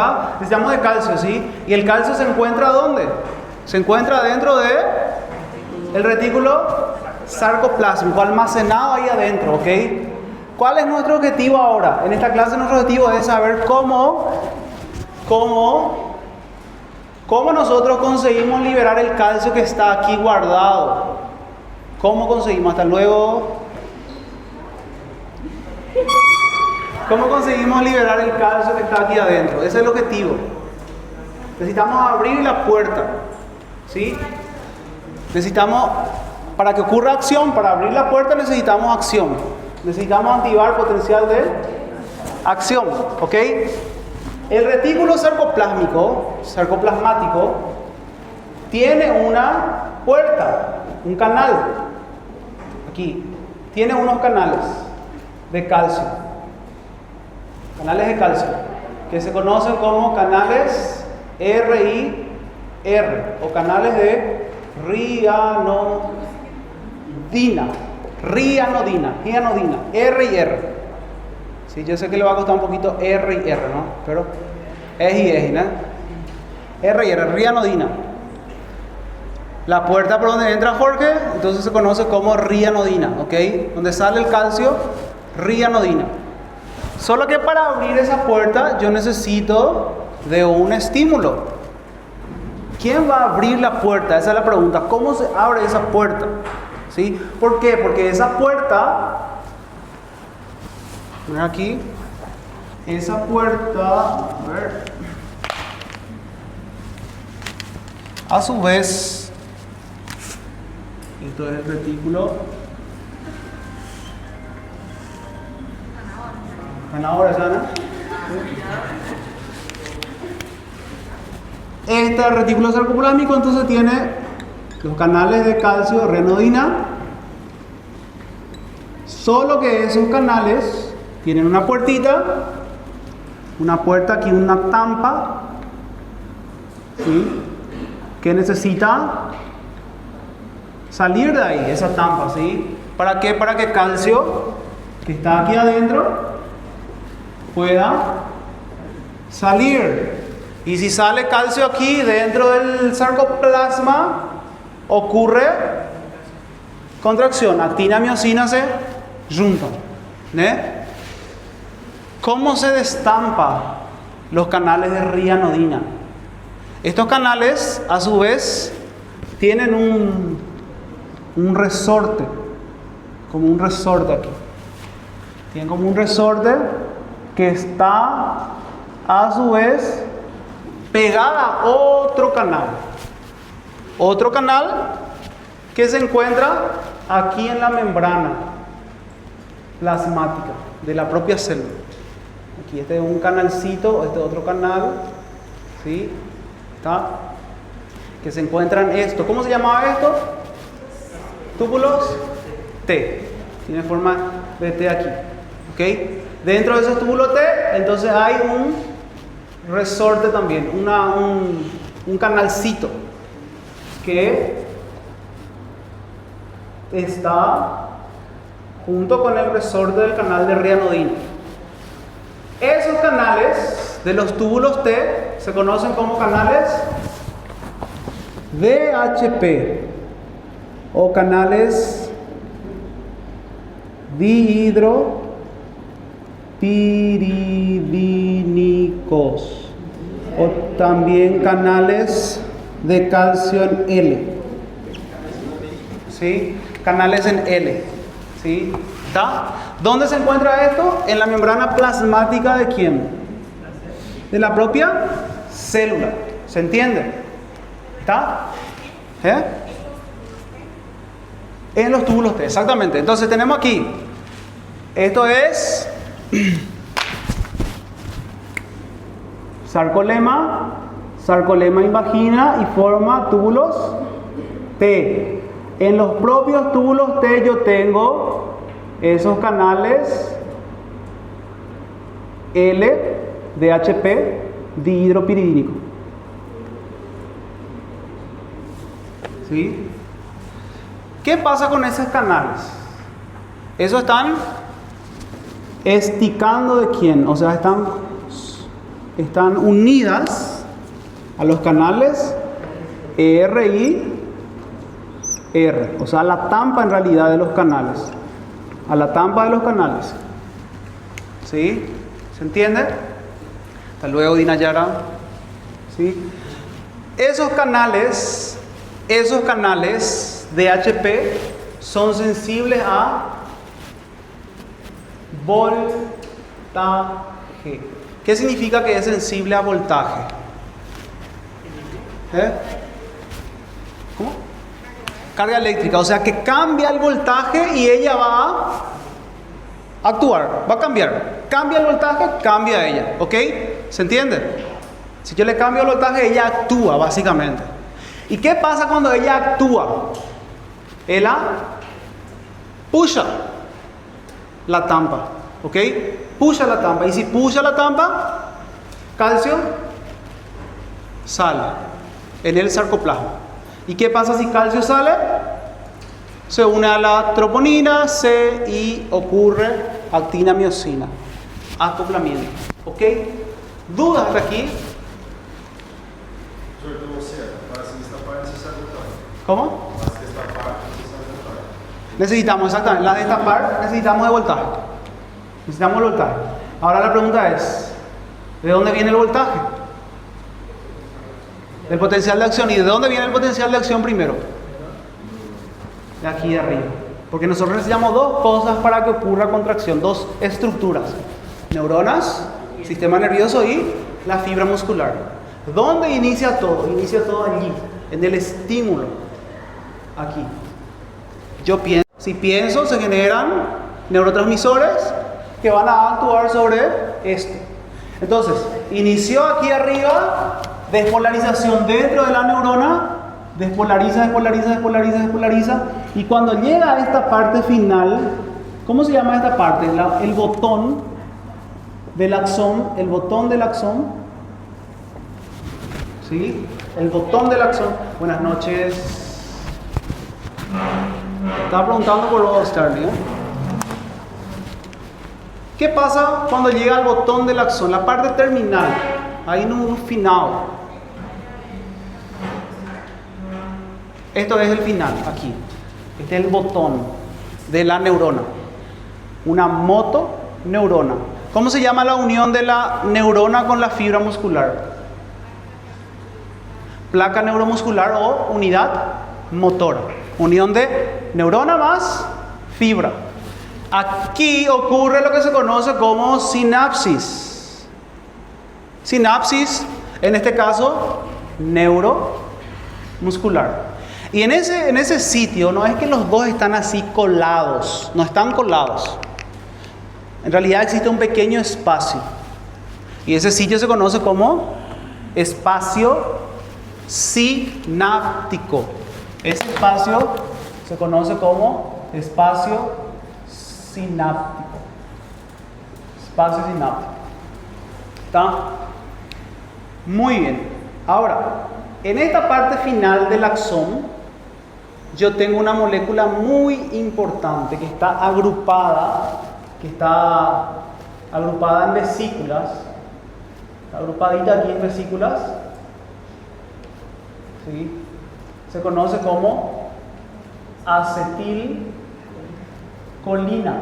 Necesitamos de calcio, ¿sí? ¿Y el calcio se encuentra dónde? Se encuentra dentro de el retículo sarcoplásmico, almacenado ahí adentro, ¿ok? ¿Cuál es nuestro objetivo ahora? En esta clase nuestro objetivo es saber cómo nosotros conseguimos liberar el calcio que está aquí guardado. ¿Cómo conseguimos? Hasta luego. ¿Cómo conseguimos liberar el calcio que está aquí adentro? Ese es el objetivo. Necesitamos abrir la puerta, ¿sí? Necesitamos, para que ocurra acción, para abrir la puerta necesitamos acción. Necesitamos activar potencial de acción, ¿ok? El retículo sarcoplasmático tiene una puerta, un canal. Aquí tiene unos canales de calcio. Canales de calcio que se conocen como canales RIR o canales de rianodina, R y R. Sí, yo sé que le va a costar un poquito R y R, ¿no? Pero es, ¿no? R y R, rianodina. La puerta por donde entra Jorge, entonces se conoce como rianodina, ¿ok? Donde sale el calcio, rianodina. Solo que para abrir esa puerta yo necesito de un estímulo. ¿Quién va a abrir la puerta? Esa es la pregunta. ¿Cómo se abre esa puerta? ¿Sí? ¿Por qué? Porque esa puerta, mira aquí, esa puerta, a ver, a su vez, esto es el retículo. Zanahoria, ¿sana? Este retículo sarcoplasmático entonces tiene los canales de calcio, renodina, solo que esos canales tienen una puertita, una puerta aquí, una tampa, ¿sí? Que necesita salir de ahí, esa tampa, ¿sí? ¿Para qué? Para que calcio que está aquí adentro pueda salir. Y si sale calcio aquí dentro del sarcoplasma, ocurre contracción. Actina, miosina se juntan. ¿Cómo se destampa los canales de rianodina? Estos canales, a su vez, tienen un resorte, como un resorte aquí. Tienen como un resorte que está, a su vez, pegada a otro canal. Otro canal que se encuentra aquí en la membrana plasmática de la propia célula. Aquí este es un canalcito, este es otro canal, ¿sí? ¿Está? Que se encuentran esto. ¿Cómo se llamaba esto? Túbulos T. Tiene forma de T aquí. ¿Ok? Dentro de esos túbulos T, entonces hay un resorte también, un canalcito que está junto con el resorte del canal de rianodina. Esos canales de los túbulos T se conocen como canales DHP o canales dihidropiridínicos o también canales de calcio en L. ¿Sí? Canales en L. ¿Sí? ¿Está? ¿Dónde se encuentra esto? En la membrana plasmática de quién? De la propia célula. ¿Se entiende? ¿Está? En los túbulos T, exactamente. Entonces tenemos aquí, esto es sarcolema invagina y forma túbulos T. En los propios túbulos T yo tengo esos canales L, DHP, dihidropiridínico. ¿Sí? ¿Qué pasa con esos canales? Esos están esticando de quién, o sea, están unidas a los canales R y R, o sea, a la tampa en realidad de los canales, a la tampa de los canales. ¿Sí? ¿Se entiende? Hasta luego, Dinayara. ¿Sí? Esos canales DHP son sensibles a voltaje. ¿Qué significa que es sensible a voltaje? ¿Cómo? Carga eléctrica, o sea que cambia el voltaje y ella va a actuar, va a cambiar. Cambia el voltaje, cambia ella, ¿ok? ¿Se entiende? Si yo le cambio el voltaje, ella actúa básicamente. ¿Y qué pasa cuando ella actúa? Ella pusha la tampa, ¿ok? Pusha la tampa. Y si pusha la tampa, calcio sale en el sarcoplasma. ¿Y qué pasa si calcio sale? Se une a la troponina C y ocurre actina miosina. Acoplamiento, ¿ok? ¿Dudas hasta aquí? ¿Cómo? Necesitamos, exactamente, la de destapar, necesitamos de voltaje. Necesitamos el voltaje. Ahora la pregunta es, ¿de dónde viene el voltaje? Del potencial de acción. ¿Y de dónde viene el potencial de acción primero? De aquí de arriba. Porque nosotros necesitamos dos cosas para que ocurra contracción, dos estructuras. Neuronas, sistema nervioso y la fibra muscular. ¿Dónde inicia todo? Inicia todo allí, en el estímulo. Aquí. Si pienso, se generan neurotransmisores que van a actuar sobre esto. Entonces, inició aquí arriba, despolarización dentro de la neurona, despolariza, y cuando llega a esta parte final, ¿cómo se llama esta parte? El botón del axón, ¿sí? El botón del axón. Buenas noches. Estaba preguntando por vos, Charlie, ¿eh? ¿Qué pasa cuando llega al botón del axón? La parte terminal, ahí no final. Esto es el final, aquí. Este es el botón de la neurona. Una motoneurona. ¿Cómo se llama la unión de la neurona con la fibra muscular? Placa neuromuscular o unidad motora. Unión de neurona más fibra. Aquí ocurre lo que se conoce como sinapsis. Sinapsis, en este caso, neuromuscular. Y en ese sitio no es que los dos están así colados, no están colados. En realidad existe un pequeño espacio. Y ese sitio se conoce como espacio sináptico. Ese espacio se conoce como espacio sináptico. Espacio sináptico. ¿Está? Muy bien. Ahora, en esta parte final del axón, yo tengo una molécula muy importante que está agrupada en vesículas. Está agrupadita aquí en vesículas. ¿Sí? Se conoce como acetilcolina,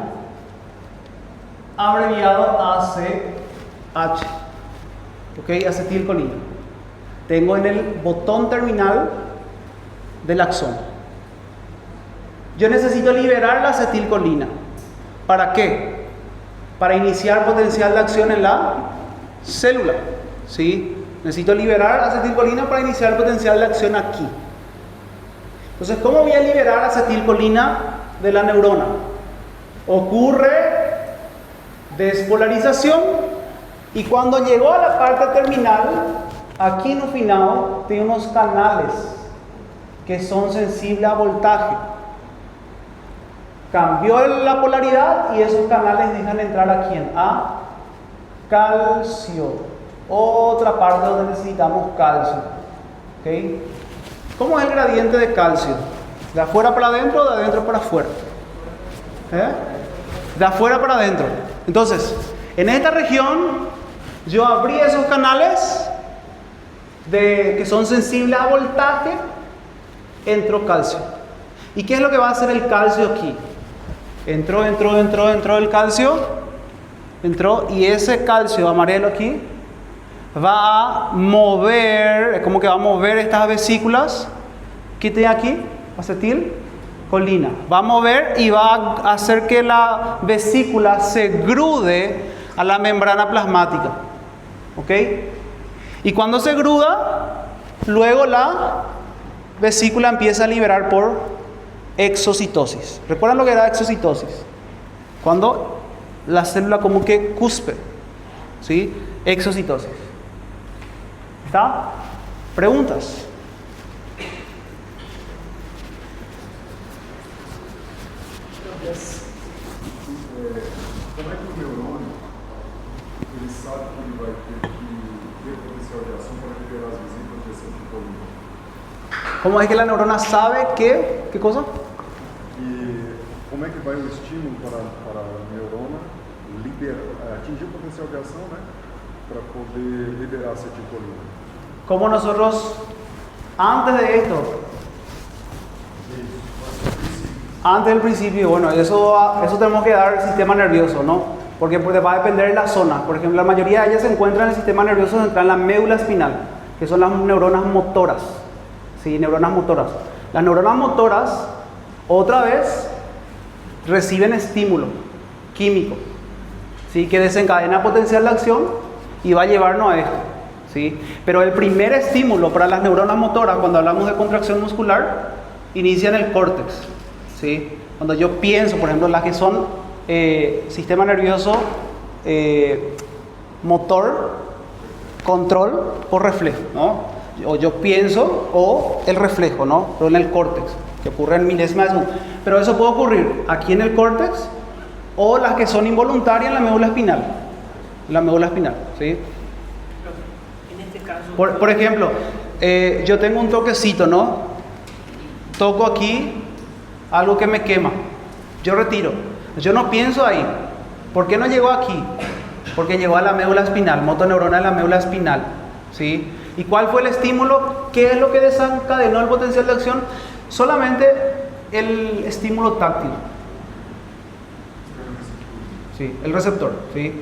abreviado ACH. ¿Ok? Acetilcolina. Tengo en el botón terminal del axón. Yo necesito liberar la acetilcolina. ¿Para qué? Para iniciar potencial de acción en la célula. ¿Sí? Necesito liberar acetilcolina para iniciar potencial de acción aquí. Entonces, ¿cómo voy a liberar acetilcolina de la neurona? Ocurre despolarización y cuando llegó a la parte terminal, aquí en un final, tiene unos canales que son sensibles a voltaje. Cambió la polaridad y esos canales dejan entrar aquí a calcio. Otra parte donde necesitamos calcio. ¿Okay? ¿Cómo es el gradiente de calcio? ¿De afuera para adentro o de adentro para afuera? De afuera para adentro. Entonces, en esta región, yo abrí esos canales que son sensibles a voltaje, entró calcio. ¿Y qué es lo que va a hacer el calcio aquí? Entró el calcio, entró, y ese calcio amarelo aquí va a mover, es como que va a mover estas vesículas que tiene aquí, acetilcolina. Va a mover y va a hacer que la vesícula se grude a la membrana plasmática. ¿Ok? Y cuando se gruda, luego la vesícula empieza a liberar por exocitosis. ¿Recuerdan lo que era exocitosis? Cuando la célula como que cuspe. ¿Sí? Exocitosis. ¿Está? ¿Preguntas? Como é que o neurônio ele sabe que ele vai ter que ter potencial de ação para liberar as vesículas de acetilcolina? ¿Cómo es que la neurona sabe que, qué cosa? E como é que vai o estímulo para a neurona atingir o potencial de ação, né? Para poder liberar a acetilcolina? Como nosotros, antes de esto, antes del principio, bueno, eso tenemos que dar al sistema nervioso, ¿no? Porque va a depender de la zona. Por ejemplo, la mayoría de ellas se encuentran en el sistema nervioso central, en la médula espinal, que son las neuronas motoras. ¿Sí? Neuronas motoras. Las neuronas motoras, otra vez, reciben estímulo químico, ¿sí? Que desencadena potencial de acción y va a llevarnos a esto. ¿Sí? Pero el primer estímulo para las neuronas motoras, cuando hablamos de contracción muscular, inicia en el córtex. ¿Sí? Cuando yo pienso, por ejemplo, las que son sistema nervioso motor, control o reflejo, ¿no? O yo pienso o el reflejo, ¿no? Pero en el córtex, que ocurre en milésimas de segundo. Pero eso puede ocurrir aquí en el córtex o las que son involuntarias en la médula espinal. La médula espinal, ¿sí? En este caso, Por ejemplo, yo tengo un toquecito, ¿no? Toco aquí algo que me quema. Yo retiro. Yo no pienso ahí. ¿Por qué no llegó aquí? Porque llegó a la médula espinal, motoneurona de la médula espinal, ¿sí? ¿Y cuál fue el estímulo? ¿Qué es lo que desencadenó el potencial de acción? Solamente el estímulo táctil. Sí, el receptor, ¿sí?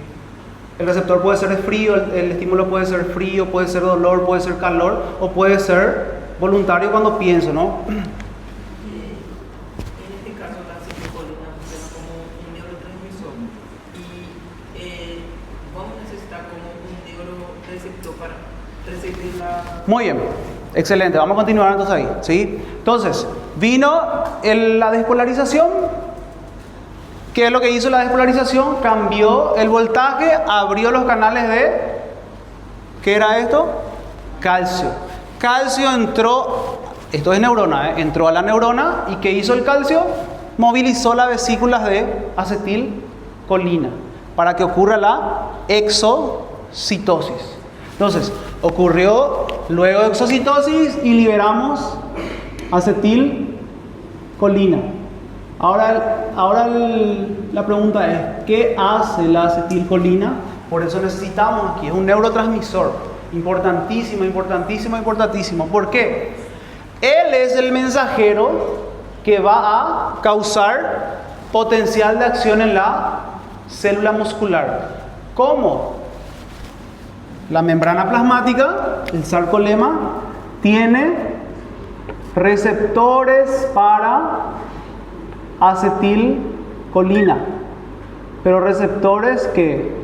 El receptor puede ser frío, el estímulo puede ser frío, puede ser dolor, puede ser calor, o puede ser voluntario cuando pienso, ¿no? En este caso, la acetilcolina funciona como un neurotransmisor y vamos a necesitar como un neuroreceptor para recibir la... Muy bien, excelente, vamos a continuar entonces ahí, ¿sí? Entonces, vino la despolarización. ¿Qué es lo que hizo la despolarización? Cambió el voltaje, abrió los canales de... ¿Qué era esto? Calcio. Calcio entró, esto es neurona, entró a la neurona, y ¿qué hizo el calcio? Movilizó las vesículas de acetilcolina para que ocurra la exocitosis. Entonces, ocurrió luego de exocitosis y liberamos acetilcolina. Ahora la pregunta es, ¿qué hace la acetilcolina? Por eso necesitamos aquí, es un neurotransmisor importantísimo, importantísimo, importantísimo. ¿Por qué? Él es el mensajero que va a causar potencial de acción en la célula muscular. ¿Cómo? La membrana plasmática, el sarcolema, tiene receptores para acetilcolina, pero receptores que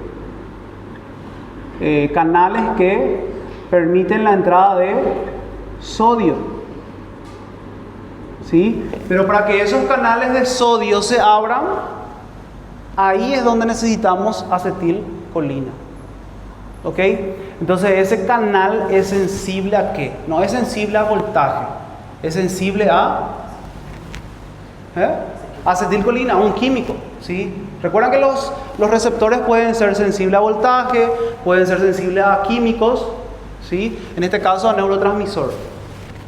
canales que permiten la entrada de sodio, ¿sí? Pero para que esos canales de sodio se abran, ahí es donde necesitamos acetilcolina, ¿ok? Entonces ese canal es sensible ¿a qué? No es sensible a voltaje, es sensible a acetilcolina, un químico, ¿sí? Recuerdan que los receptores pueden ser sensibles a voltaje, pueden ser sensibles a químicos, ¿sí? En este caso a neurotransmisor.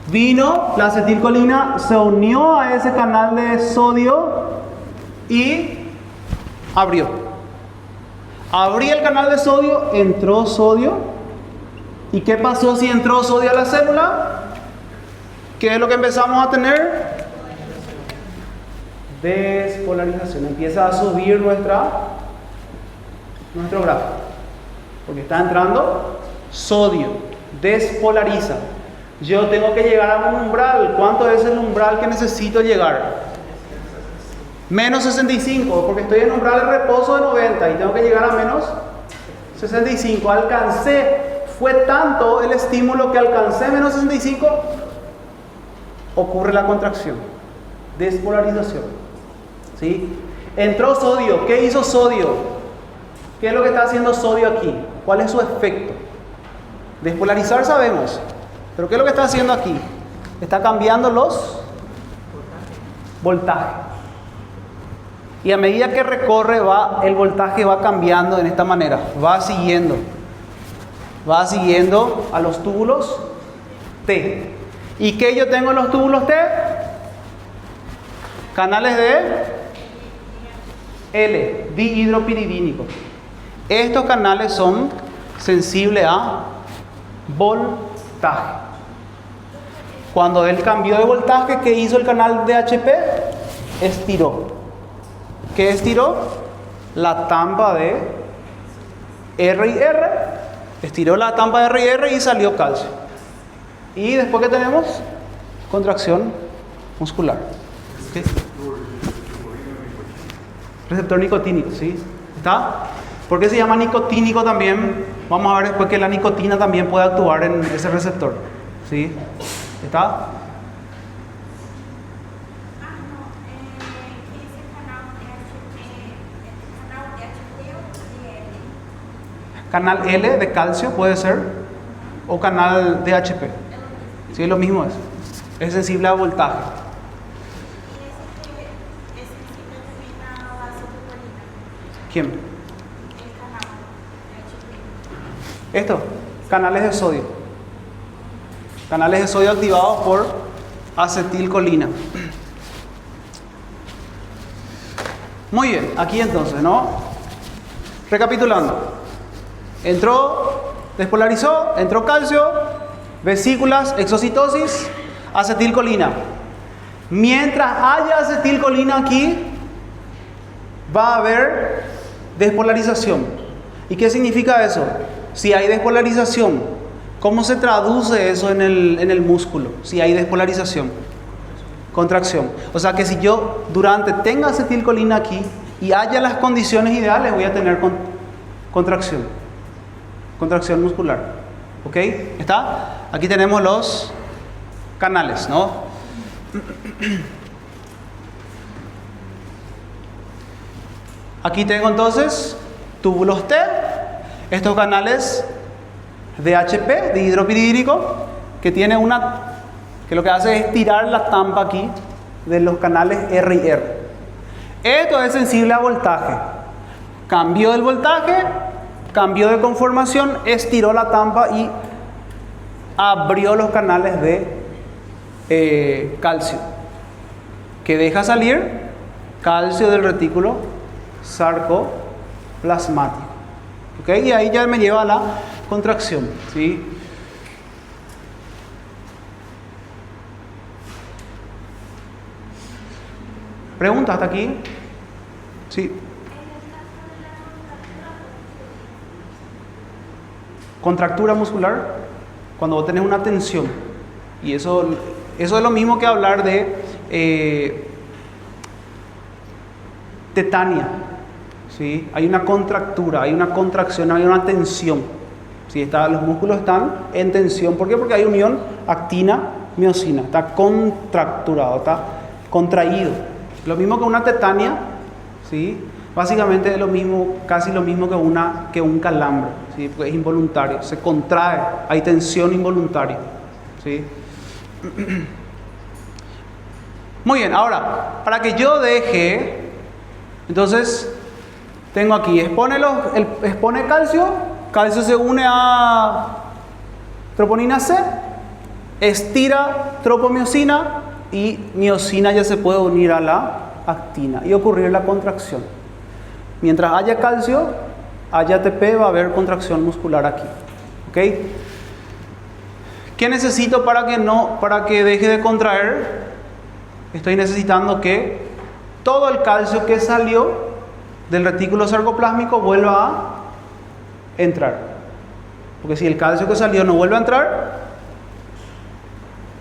Vino la acetilcolina, se unió a ese canal de sodio y abrió. Abrí el canal de sodio, entró sodio. ¿Y qué pasó si entró sodio a la célula? ¿Qué es lo que empezamos a tener? Despolarización. Empieza a subir nuestro gráfico, porque está entrando sodio, despolariza. Yo tengo que llegar a un umbral. ¿Cuánto es el umbral que necesito llegar? Menos 65, porque estoy en umbral de reposo de 90 y tengo que llegar a menos 65. Alcancé, fue tanto el estímulo que alcancé menos 65, ocurre la contracción, despolarización. ¿Sí? Entró sodio. ¿Qué hizo sodio? ¿Qué es lo que está haciendo sodio aquí? ¿Cuál es su efecto? Despolarizar sabemos, pero ¿qué es lo que está haciendo aquí? Está cambiando los voltajes. Y a medida que recorre, el voltaje va cambiando en esta manera. Va siguiendo a los túbulos T. ¿Y qué yo tengo en los túbulos T? Canales de L, dihidropiridínico. Estos canales son sensibles a voltaje. Cuando él cambió de voltaje, ¿qué hizo el canal de HP? Estiró. ¿Qué estiró? La tampa de R y R. Estiró la tampa de R y R y salió calcio. Y después, ¿qué tenemos? Contracción muscular. ¿Qué? Receptor nicotínico, ¿sí? ¿Está? ¿Por qué se llama nicotínico también? Vamos a ver después que la nicotina también puede actuar en ese receptor, ¿sí? ¿Está? Canal L de calcio puede ser, o canal DHP. Sí, lo mismo es. Es sensible a voltaje. ¿Quién? Esto, canales de sodio. Canales de sodio activados por acetilcolina. Muy bien, aquí entonces, ¿no? Recapitulando. Entró, despolarizó, entró calcio, vesículas, exocitosis, acetilcolina. Mientras haya acetilcolina aquí, va a haber despolarización. ¿Y qué significa eso? Si hay despolarización, ¿cómo se traduce eso en el músculo? Si hay despolarización, contracción. O sea que si yo durante tenga acetilcolina aquí y haya las condiciones ideales, voy a tener contracción muscular. ¿Ok? ¿Está? Aquí tenemos los canales, ¿no? Aquí tengo entonces túbulos T, estos canales de HP, de hidropiridírico, que lo que hace es tirar la tampa aquí de los canales R y R. Esto es sensible a voltaje. Cambió el voltaje, cambió de conformación, estiró la tampa y abrió los canales de calcio, que deja salir calcio del retículo sarcoplasmático. ¿Ok? Y ahí ya me lleva a la contracción. ¿Sí? ¿Preguntas hasta aquí? Sí. Contractura muscular, cuando vos tenés una tensión. Y eso es lo mismo que hablar de tetania. ¿Sí? Hay una contractura, hay una contracción, hay una tensión. ¿Sí? Los músculos están en tensión. ¿Por qué? Porque hay unión actina-miosina. Está contracturado, está contraído. Lo mismo que una tetania, ¿sí? Básicamente es lo mismo, casi lo mismo que un calambre, ¿sí? Porque es involuntario, se contrae, hay tensión involuntaria. ¿Sí? Muy bien, ahora, para que yo deje, entonces tengo aquí, expone calcio se une a troponina C, estira tropomiosina y miosina ya se puede unir a la actina y ocurrir la contracción. Mientras haya calcio, haya ATP, va a haber contracción muscular aquí. ¿Ok? ¿Qué necesito para que deje de contraer? Estoy necesitando que todo el calcio que salió del retículo sarcoplásmico vuelva a entrar. Porque si el calcio que salió no vuelve a entrar,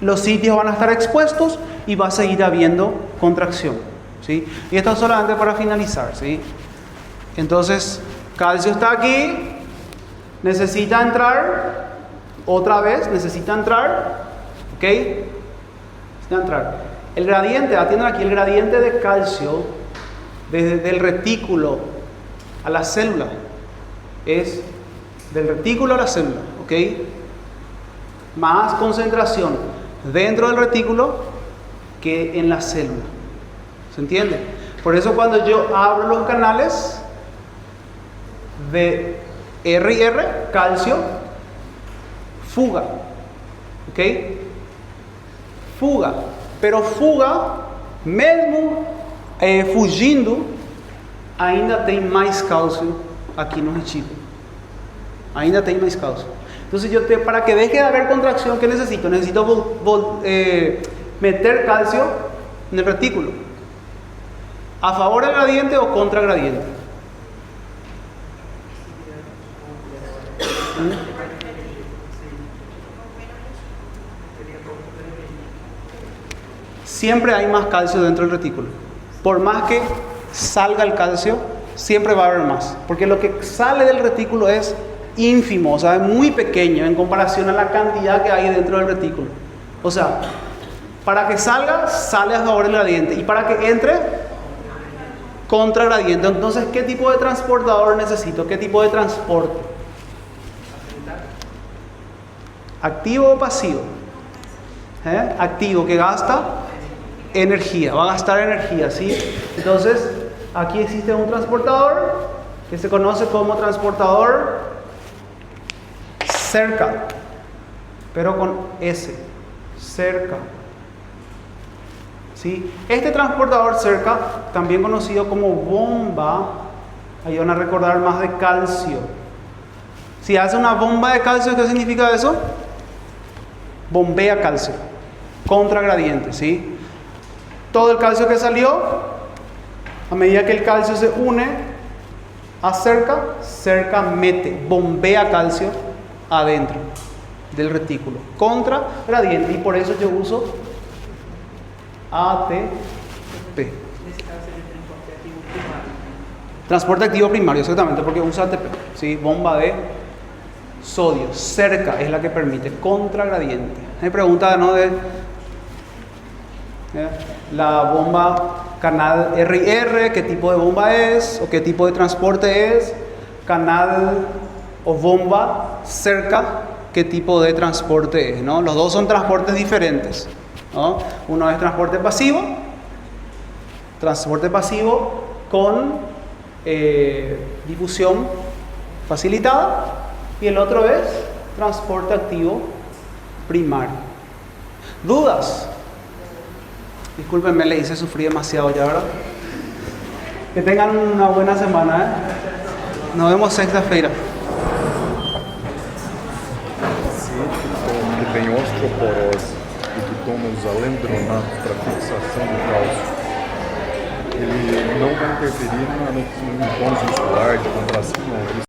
los sitios van a estar expuestos y va a seguir habiendo contracción. ¿Sí? Y esto es solamente para finalizar. ¿Sí? Entonces, calcio está aquí, necesita entrar, otra vez, necesita entrar, ¿ok? Necesita entrar. El gradiente, atiendan aquí, el gradiente de calcio desde el retículo a la célula es del retículo a la célula, ¿ok? Más concentración dentro del retículo que en la célula. ¿Se entiende? Por eso cuando yo abro los canales de R y R, calcio, fuga. ¿Ok? Fuga. Pero fuga, mesmo fugindo, ainda tem mais cálcio aqui no retículo. Ainda tem mais cálcio. Entonces para que deje de haber contracción, ¿qué necesito? Necesito meter calcio en el retículo. ¿A favor del gradiente o contra gradiente? Siempre hay más calcio dentro del retículo. Por más que salga el calcio, siempre va a haber más. Porque lo que sale del retículo es ínfimo, o sea, es muy pequeño en comparación a la cantidad que hay dentro del retículo. O sea, para que salga, sale a favor del gradiente. Y para que entre, contra gradiente. Entonces, ¿qué tipo de transportador necesito? ¿Qué tipo de transporte? ¿Activo o pasivo? Activo, que gasta energía, va a gastar energía, ¿sí? Entonces, aquí existe un transportador que se conoce como transportador cerca, pero con S, cerca. ¿Sí? Este transportador cerca, también conocido como bomba Ahí van a recordar más de calcio. Si hace una bomba de calcio, ¿qué significa eso? Bombea calcio. Contragradiente, ¿sí? Todo el calcio que salió, a medida que el calcio se une, cerca mete, bombea calcio adentro del retículo. Contragradiente. Y por eso yo uso ATP. En ese caso sería transporte activo primario. Transporte activo primario, exactamente, porque usa ATP. ¿Sí? Bomba de sodio. Cerca es la que permite. Contragradiente. Me pregunta, ¿no? De la bomba canal RR, qué tipo de bomba es o qué tipo de transporte es. Canal o bomba cerca, qué tipo de transporte es, ¿no? Los dos son transportes diferentes, ¿no? Uno es transporte pasivo con difusión facilitada, y el otro es transporte activo primario. ¿Dudas? Discúlpenme, le hice sufrir demasiado ya, ¿verdad? Que tengan una buena semana, ¿eh? Nos vemos sexta-feira. Se que tem osteoporose e que toma os alendronatos para fixação do cálcio, ele não vai interferir no tônus muscular, de contração, não.